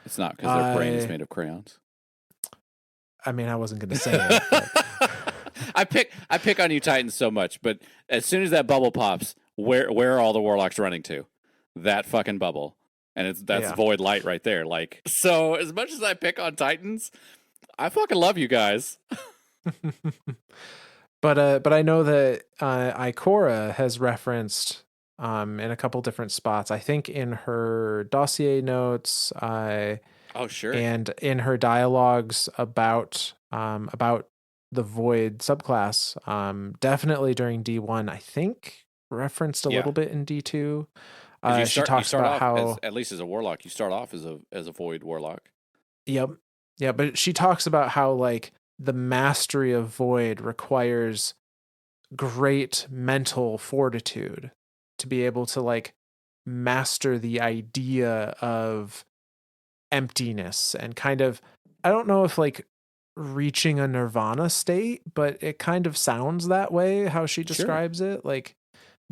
It's not because their brain is I made of crayons. I mean, I wasn't gonna say it, but I pick on you Titans so much, but as soon as that bubble pops, where are all the warlocks running to? That fucking bubble. And that's yeah. void light right there. Like so as much as I pick on Titans, I fucking love you guys. But I know that Ikora has referenced in a couple different spots. I think in her dossier notes, Oh sure. and in her dialogues about the void subclass, definitely during D1, I think referenced a Yeah. little bit in D2. Because She you talks start about off as how at least as a warlock, you start off as a void warlock. yep, yeah, but she talks about how like the mastery of void requires great mental fortitude to be able to like master the idea of emptiness and kind of I don't know if like reaching a nirvana state, but it kind of sounds that way how she Sure. describes it, like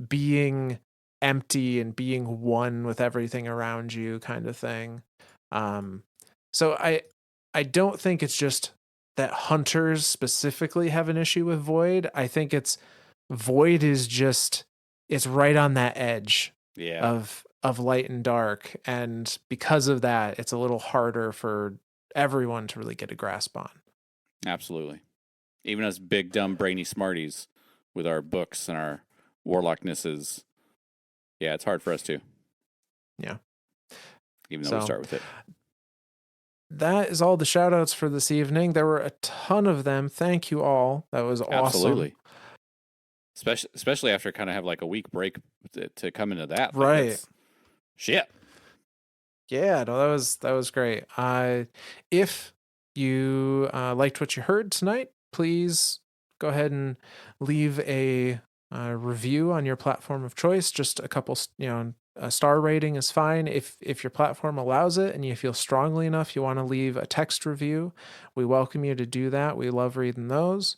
being empty and being one with everything around you kind of thing. Um so I don't think it's just that hunters specifically have an issue with void. I think it's void is just it's right on that edge Yeah. of light and dark, and because of that it's a little harder for everyone to really get a grasp on. Absolutely. Even us big dumb brainy smarties with our books and our warlocknesses. Yeah, it's hard for us too. Yeah. Even though we So start with it. that is all the shout outs for this evening. There were a ton of them. Thank you all. That was awesome. Absolutely. Especially after kind of have like a week break to come into that. Like Right. shit. Yeah, no, that was great. If you liked what you heard tonight, please go ahead and leave a review on your platform of choice. Just a couple, a star rating is fine. If your platform allows it and you feel strongly enough, you want to leave a text review, we welcome you to do that. We love reading those.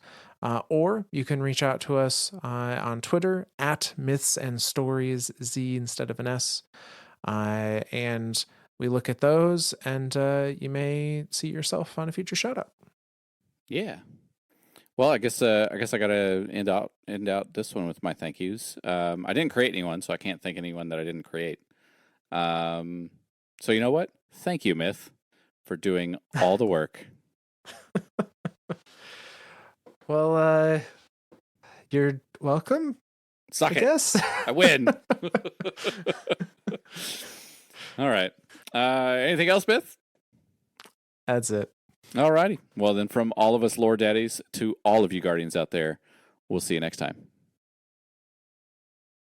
Or you can reach out to us on Twitter at Myths and Stories, Z instead of an S. And we look at those, and you may see yourself on a future shout out. Yeah. Well, I guess I gotta end out this one with my thank yous. I didn't create anyone, so I can't thank anyone that I didn't create. So you know what? Thank you, Myth, for doing all the work. Well, you're welcome. Suck I it. guess I win. All right. Anything else, Myth? That's it. All righty. Well, then, from all of us lore daddies to all of you guardians out there, we'll see you next time.